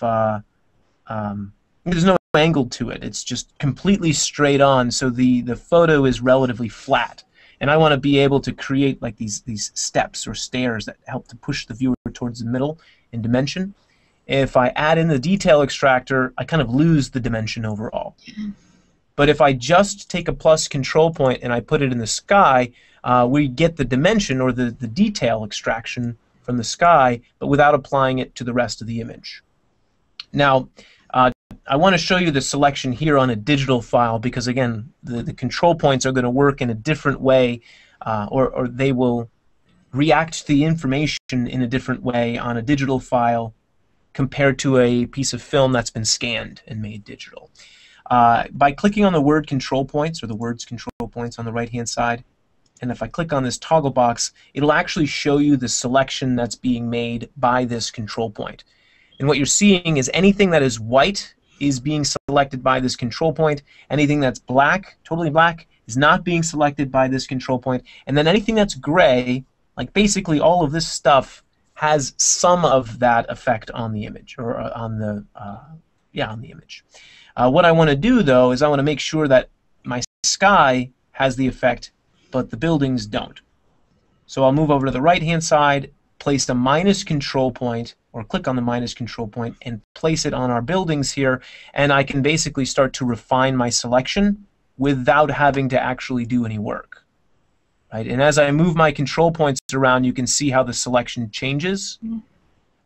there's no angle to it. It's just completely straight on, so the photo is relatively flat. And I want to be able to create like these steps or stairs that help to push the viewer towards the middle in dimension. If I add in the detail extractor, I kind of lose the dimension overall. But if I just take a plus control point and I put it in the sky, we get the dimension or the detail extraction from the sky, but without applying it to the rest of the image. Now, I want to show you the selection here on a digital file because, again, the control points are going to work in a different way, or they will react to the information in a different way on a digital file compared to a piece of film that's been scanned and made digital. By clicking on the word control points, or the words control points on the right-hand side, and if I click on this toggle box, it'll actually show you the selection that's being made by this control point. And what you're seeing is anything that is white is being selected by this control point. Anything that's black, totally black, is not being selected by this control point. And then anything that's gray, like basically all of this stuff, has some of that effect on the image, or on the on the image. What I want to do, though, is I want to make sure that my sky has the effect, but the buildings don't. So I'll move over to the right-hand side, place the minus control point, or click on the minus control point and place it on our buildings here, and I can basically start to refine my selection without having to actually do any work. Right? And as I move my control points around, you can see how the selection changes.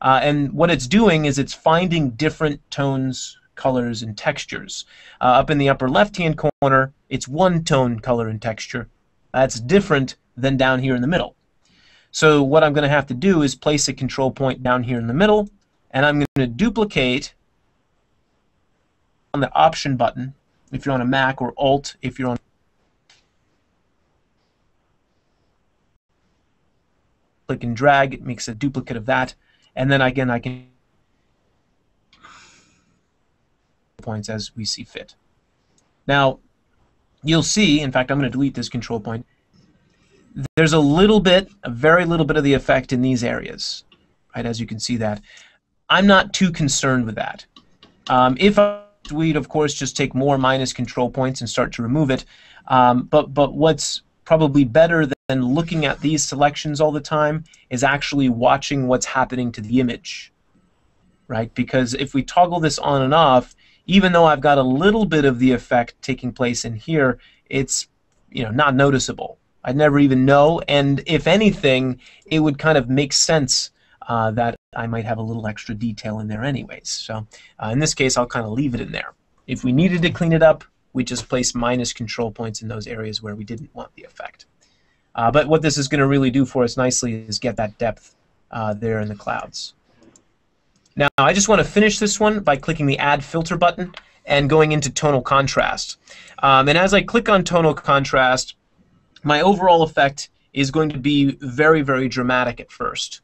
And what it's doing is it's finding different tones, colors, and textures. Up in the upper left-hand corner, it's one tone, color, and texture. That's different than down here in the middle. So what I'm going to have to do is place a control point down here in the middle, and I'm going to duplicate on the Option button if you're on a Mac, or Alt if you're on. Click and drag, it makes a duplicate of that, and then again I can points as we see fit. Now you'll see, in fact I'm going to delete this control point, there's a very little bit of the effect in these areas, right, as you can see that. I'm not too concerned with that. If we'd, of course, just take more minus control points and start to remove it, but what's probably better than looking at these selections all the time is actually watching what's happening to the image, right? Because if we toggle this on and off, even though I've got a little bit of the effect taking place in here, it's not noticeable. I'd never even know, and if anything, it would kind of make sense that I might have a little extra detail in there anyways. So in this case, I'll kind of leave it in there. If we needed to clean it up, we just place minus control points in those areas where we didn't want the effect. But what this is going to really do for us nicely is get that depth there in the clouds. Now, I just want to finish this one by clicking the Add Filter button and going into Tonal Contrast. And as I click on Tonal Contrast, my overall effect is going to be very, very dramatic at first.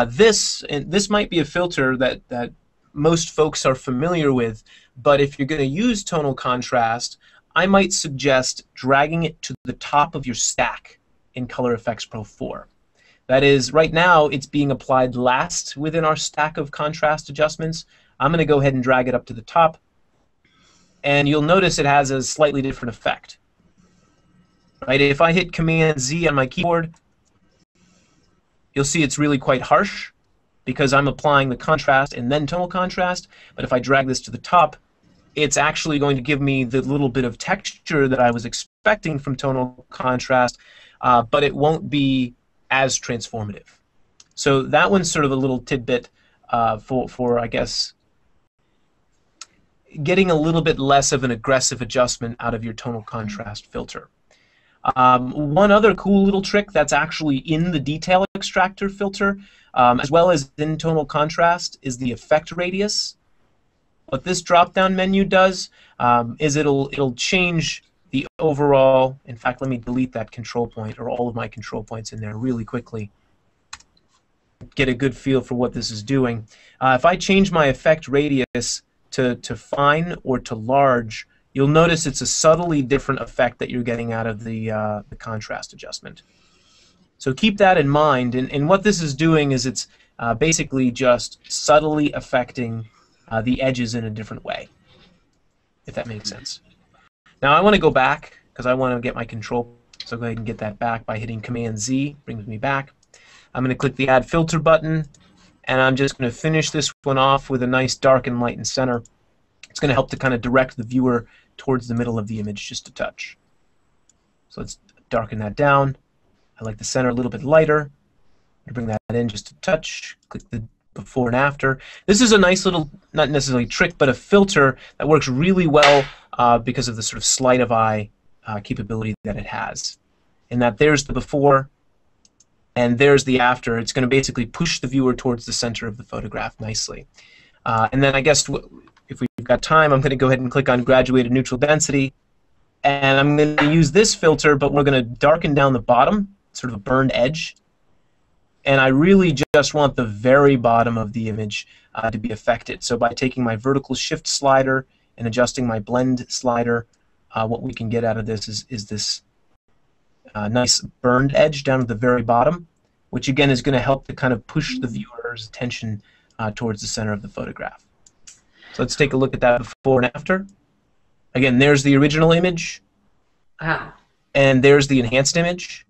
This might be a filter that most folks are familiar with, but if you're going to use Tonal Contrast, I might suggest dragging it to the top of your stack in Color Efex Pro 4. That is, right now it's being applied last within our stack of contrast adjustments. I'm going to go ahead and drag it up to the top, and you'll notice it has a slightly different effect. Right? If I hit Command-Z on my keyboard, you'll see it's really quite harsh because I'm applying the contrast and then tonal contrast. But if I drag this to the top, it's actually going to give me the little bit of texture that I was expecting from tonal contrast, but it won't be as transformative. So that one's sort of a little tidbit for I guess, getting a little bit less of an aggressive adjustment out of your tonal contrast filter. One other cool little trick that's actually in the detail extractor filter, as well as in tonal contrast, is the effect radius. What this drop-down menu does is it'll change the overall. In fact, let me delete that control point, or all of my control points in there really quickly. Get a good feel for what this is doing. If I change my effect radius to fine or to large, you'll notice it's a subtly different effect that you're getting out of the contrast adjustment. So keep that in mind. And what this is doing is it's basically just subtly affecting the edges in a different way, if that makes sense. Now I want to go back because I want to get my control. So go ahead and get that back by hitting Command-Z. Brings me back. I'm going to click the Add Filter button, and I'm just going to finish this one off with a nice dark and light and center. It's going to help to kind of direct the viewer towards the middle of the image just a touch. So let's darken that down. I like the center a little bit lighter. I'm going to bring that in just a touch. Click the before and after. This is a nice little, not necessarily trick, but a filter that works really well because of the sort of sleight of eye capability that it has. In that there's the before, and there's the after. It's going to basically push the viewer towards the center of the photograph nicely. And then I guess if we've got time, I'm going to go ahead and click on Graduated Neutral Density. And I'm going to use this filter, but we're going to darken down the bottom, sort of a burned edge. And I really just want the very bottom of the image to be affected. So by taking my vertical shift slider and adjusting my blend slider, what we can get out of this is this nice burned edge down at the very bottom, which again is going to help to kind of push the viewer's attention towards the center of the photograph. So let's take a look at that before and after. Again, there's the original image, and there's the enhanced image.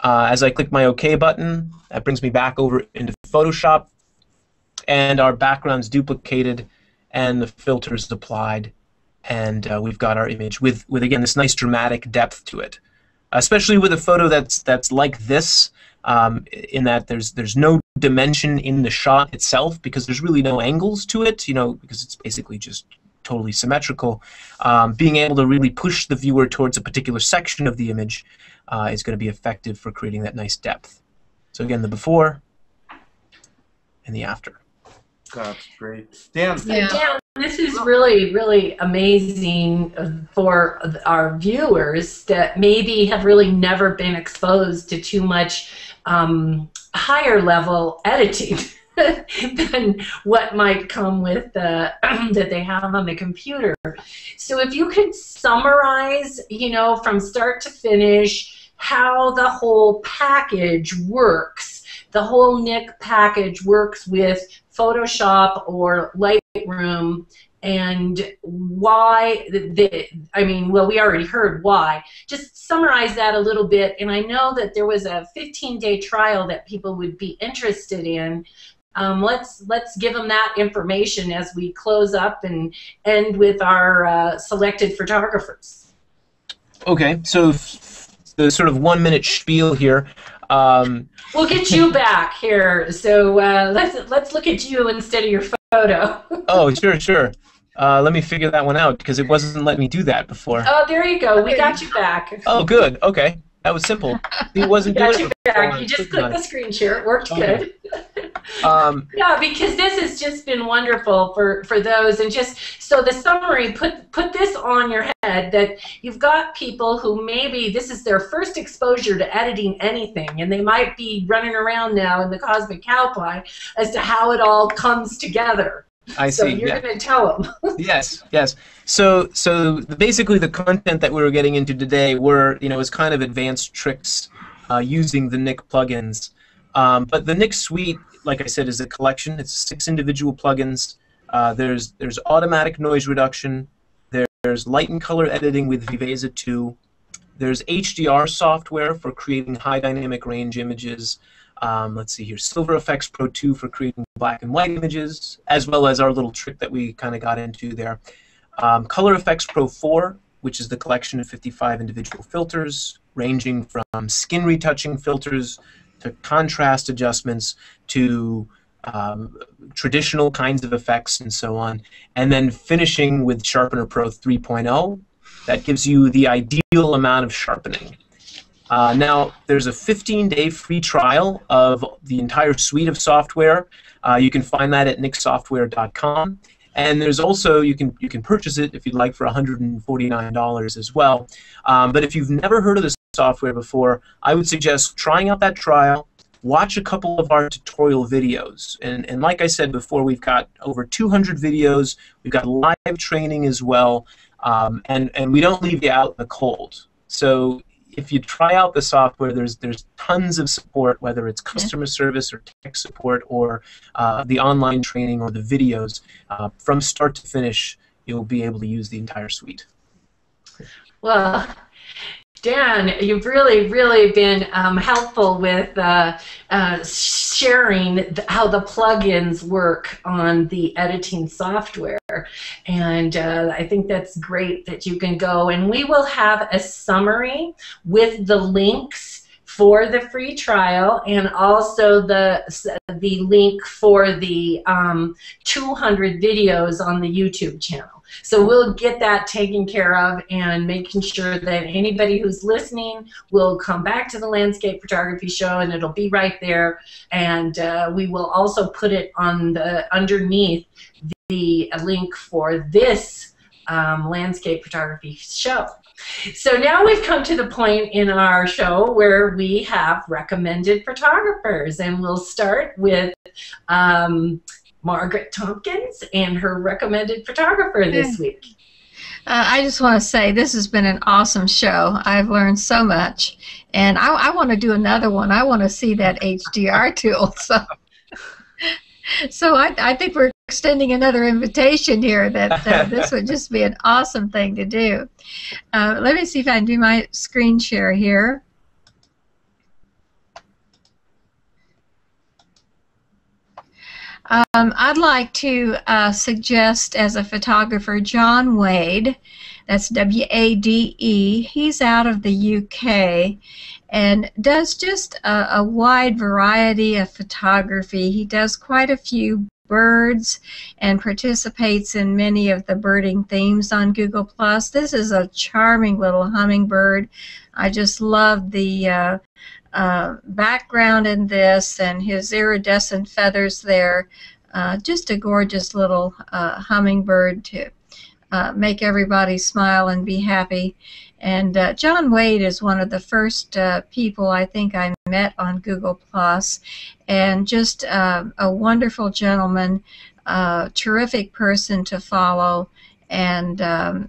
As I click my OK button, that brings me back over into Photoshop, and our background's duplicated, and the filter's applied, and we've got our image with again this nice dramatic depth to it. Especially with a photo that's like this, in that there's no dimension in the shot itself because there's really no angles to it, because it's basically just totally symmetrical. Being able to really push the viewer towards a particular section of the image is going to be effective for creating that nice depth. So again, the before and the after. That's great. Dan. Yeah. Dan, this is really, really amazing for our viewers that maybe have really never been exposed to too much higher level editing than what might come with that they have on the computer. So if you could summarize, from start to finish, how the whole package works. The whole Nik package works with Photoshop or Lightroom, and why well, we already heard why. Just summarize that a little bit, and I know that there was a 15-day trial that people would be interested in. Let's give them that information as we close up and end with our selected photographers. Okay, so the sort of 1-minute spiel here. We'll get you back here. So let's look at you instead of your photo. Oh, sure. Let me figure that one out because it wasn't letting me do that before. Oh, there you go. We got you back. Oh, good. Okay, that was simple. It wasn't doing it before. You just clicked the screen share. It worked good. Yeah, because this has just been wonderful for those, and just so the summary, put this on your head that you've got people who maybe this is their first exposure to editing anything, and they might be running around now in the cosmic cow pie as to how it all comes together. I see. So you're going to tell them. Yes. So basically the content that we were getting into today was kind of advanced tricks using the Nik plugins. But the Nik suite, like I said, is a collection. It's 6 individual plugins. There's automatic noise reduction. There's light and color editing with Viveza 2. There's HDR software for creating high dynamic range images. Let's see here, Silver Efex Pro 2 for creating black and white images, as well as our little trick that we kind of got into there. Color Efex Pro 4, which is the collection of 55 individual filters, ranging from skin retouching filters to contrast adjustments to traditional kinds of effects and so on. And then finishing with Sharpener Pro 3.0, that gives you the ideal amount of sharpening. Now, there's a 15-day free trial of the entire suite of software. You can find that at niksoftware.com. And there's also, you can purchase it if you'd like for $149 as well. But if you've never heard of this software before, I would suggest trying out that trial. Watch a couple of our tutorial videos. And like I said before, we've got over 200 videos. We've got live training as well. And we don't leave you out in the cold. So if you try out the software, there's tons of support, whether it's customer service or tech support or the online training or the videos. From start to finish, you'll be able to use the entire suite. Well, Dan, you've really been helpful with sharing how the plugins work on the editing software. And I think that's great that you can go. And we will have a summary with the links for the free trial and also the link for the 200 videos on the YouTube channel. So we'll get that taken care of and making sure that anybody who's listening will come back to the Landscape Photography Show, and it'll be right there. And we will also put it on the underneath the link for this Landscape Photography Show. So now we've come to the point in our show where we have recommended photographers, and we'll start with Margaret Tompkins and her recommended photographer this week. I just want to say this has been an awesome show. I've learned so much, and I want to do another one. I want to see that HDR tool. So I think we're extending another invitation here that this would just be an awesome thing to do. Let me see if I can do my screen share here. I'd like to suggest as a photographer John Wade. That's W-A-D-E. He's out of the UK and does just a wide variety of photography. He does quite a few birds and participates in many of the birding themes on Google+. This is a charming little hummingbird. I just love the background in this and his iridescent feathers there. Just a gorgeous little hummingbird to make everybody smile and be happy. And John Wade is one of the first people I think I met on Google+, and just a wonderful gentleman, terrific person to follow, and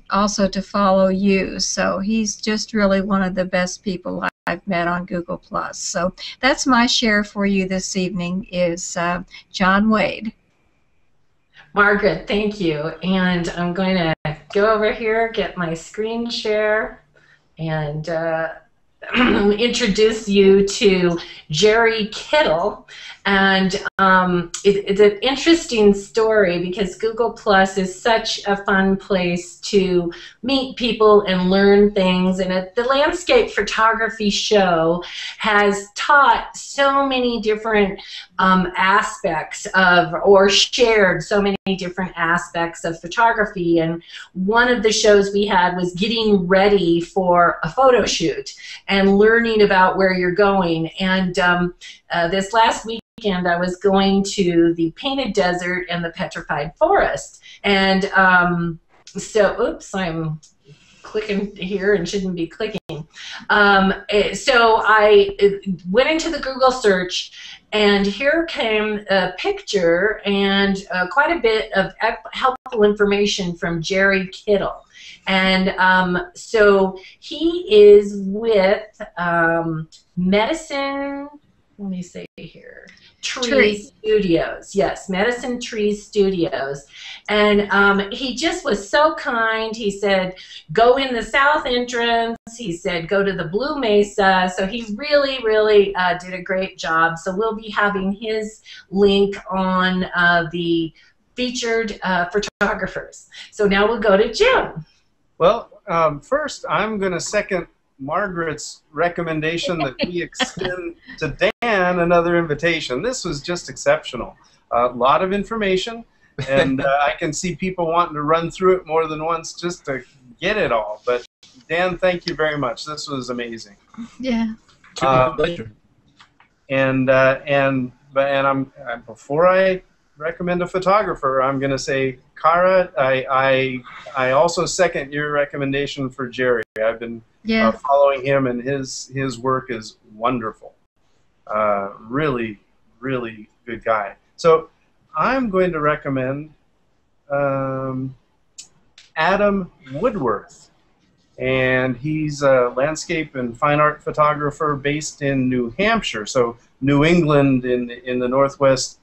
also to follow you. So he's just really one of the best people I've met on Google+. So that's my share for you this evening is John Wade. Margaret, thank you. And I'm going to go over here, get my screen share, and introduce you to Jerry Kettle. And it's an interesting story because Google Plus is such a fun place to meet people and learn things. And the Landscape Photography Show has taught so many different aspects of, or shared so many different aspects of photography. And one of the shows we had was getting ready for a photo shoot and learning about where you're going. And this last weekend I was going to the Painted Desert and the Petrified Forest. And so, oops, I'm clicking here and shouldn't be clicking. So I went into the Google search, and here came a picture and quite a bit of helpful information from Jerry Kettle. And so he is with Medicine, let me say here, Tree Studios. Yes, Medicine Tree Studios. And he just was so kind. He said, go in the south entrance. He said, go to the Blue Mesa. So he really, really did a great job. So we'll be having his link on the featured photographers. So now we'll go to Jim. Well, first, I'm going to second Margaret's recommendation that we extend to Dan another invitation. This was just exceptional. A lot of information, and I can see people wanting to run through it more than once just to get it all. But Dan, thank you very much. This was amazing. Yeah. And I'm before I recommend a photographer, I'm going to say Kara. I also second your recommendation for Jerry. I've been following him, and his work is wonderful. Really, really good guy. So I'm going to recommend Adam Woodworth. And he's a landscape and fine art photographer based in New Hampshire, so New England in the northwest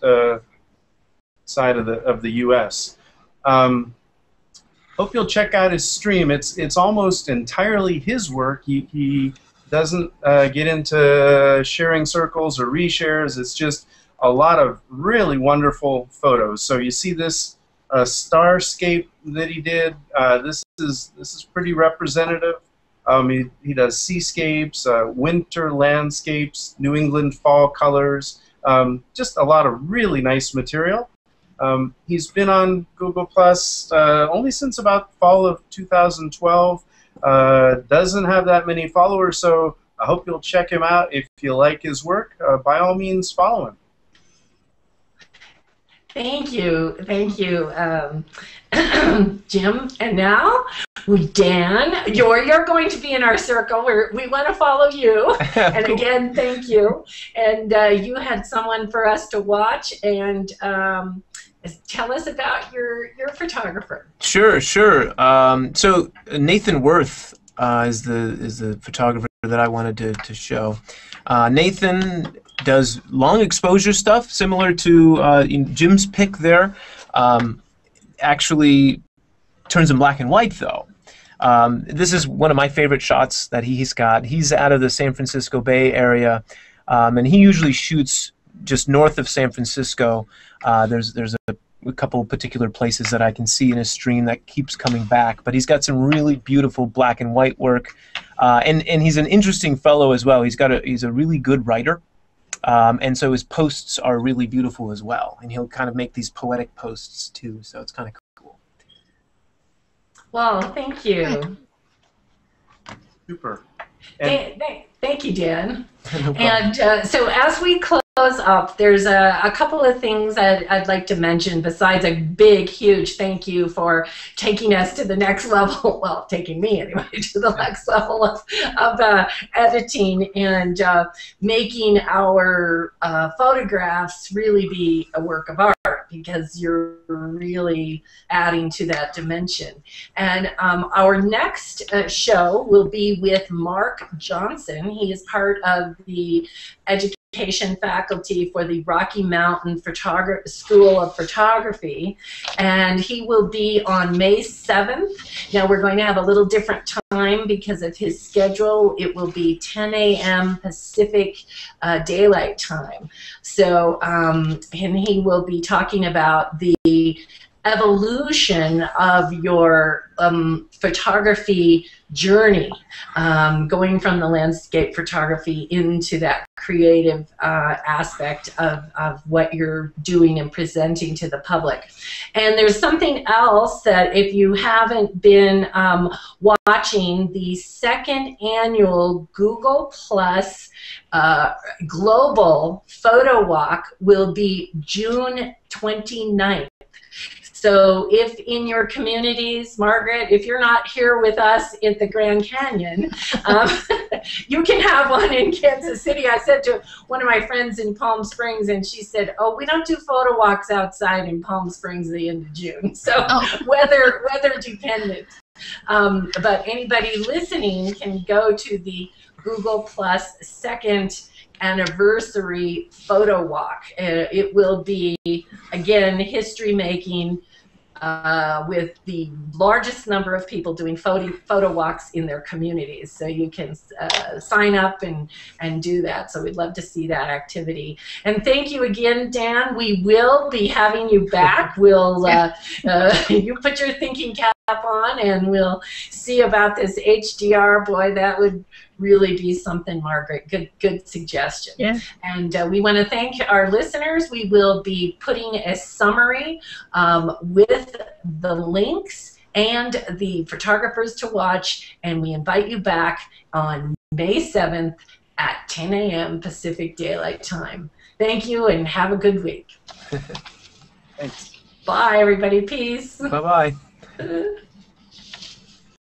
side of the U.S. Hope you'll check out his stream. It's almost entirely his work. He doesn't get into sharing circles or reshares. It's just a lot of really wonderful photos. So you see this starscape that he did. This is pretty representative. He does seascapes, winter landscapes, New England fall colors. Just a lot of really nice material. He's been on Google Plus only since about fall of 2012. Doesn't have that many followers, so I hope you'll check him out. If you like his work, by all means, follow him. Thank you, Jim. And now, Dan, you're going to be in our circle. We want to follow you. And again, thank you. And you had someone for us to watch, and tell us about your photographer. Sure. So Nathan Worth is the photographer that I wanted to show. Nathan does long exposure stuff, similar to Jim's pick there. Actually turns in black and white, though. This is one of my favorite shots that he's got. He's out of the San Francisco Bay Area, and he usually shoots just north of San Francisco. There's a couple particular places that I can see in his stream that keeps coming back, but he's got some really beautiful black and white work, and he's an interesting fellow as well. He's a really good writer. And so his posts are really beautiful as well, and he'll kind of make these poetic posts too, so it's kind of cool. Well, thank you. Super. Thank you, Dan. No problem. And so as we close up, there's a couple of things I'd like to mention besides a big, huge thank you for taking us to the next level, well, taking me anyway, to the next level of editing and making our photographs really be a work of art, because you're really adding to that dimension. And our next show will be with Mark Johnson. He is part of the education faculty for the Rocky Mountain School of Photography, and he will be on May 7th. Now we're going to have a little different time because of his schedule. It will be 10 a.m. Pacific Daylight Time. So, and he will be talking about the evolution of your photography journey, going from the landscape photography into that creative aspect of what you're doing and presenting to the public. And there's something else that if you haven't been watching, the second annual Google Plus Global Photo Walk will be June 29th. So if in your communities, Margaret, if you're not here with us at the Grand Canyon, you can have one in Kansas City. I said to one of my friends in Palm Springs, and she said, oh, we don't do photo walks outside in Palm Springs at the end of June. So weather dependent. But anybody listening can go to the Google Plus second anniversary photo walk. It will be, again, history making, with the largest number of people doing photo walks in their communities. So you can sign up and do that. So we'd love to see that activity. And thank you again, Dan. We will be having you back. We'll you put your thinking cap on, and we'll see about this HDR. Boy, that would really be something, Margaret. Good suggestion. Yeah. And we want to thank our listeners. We will be putting a summary with the links and the photographers to watch, and we invite you back on May 7th at 10 a.m. Pacific Daylight Time. Thank you, and have a good week. Thanks. Bye, everybody. Peace. Bye-bye.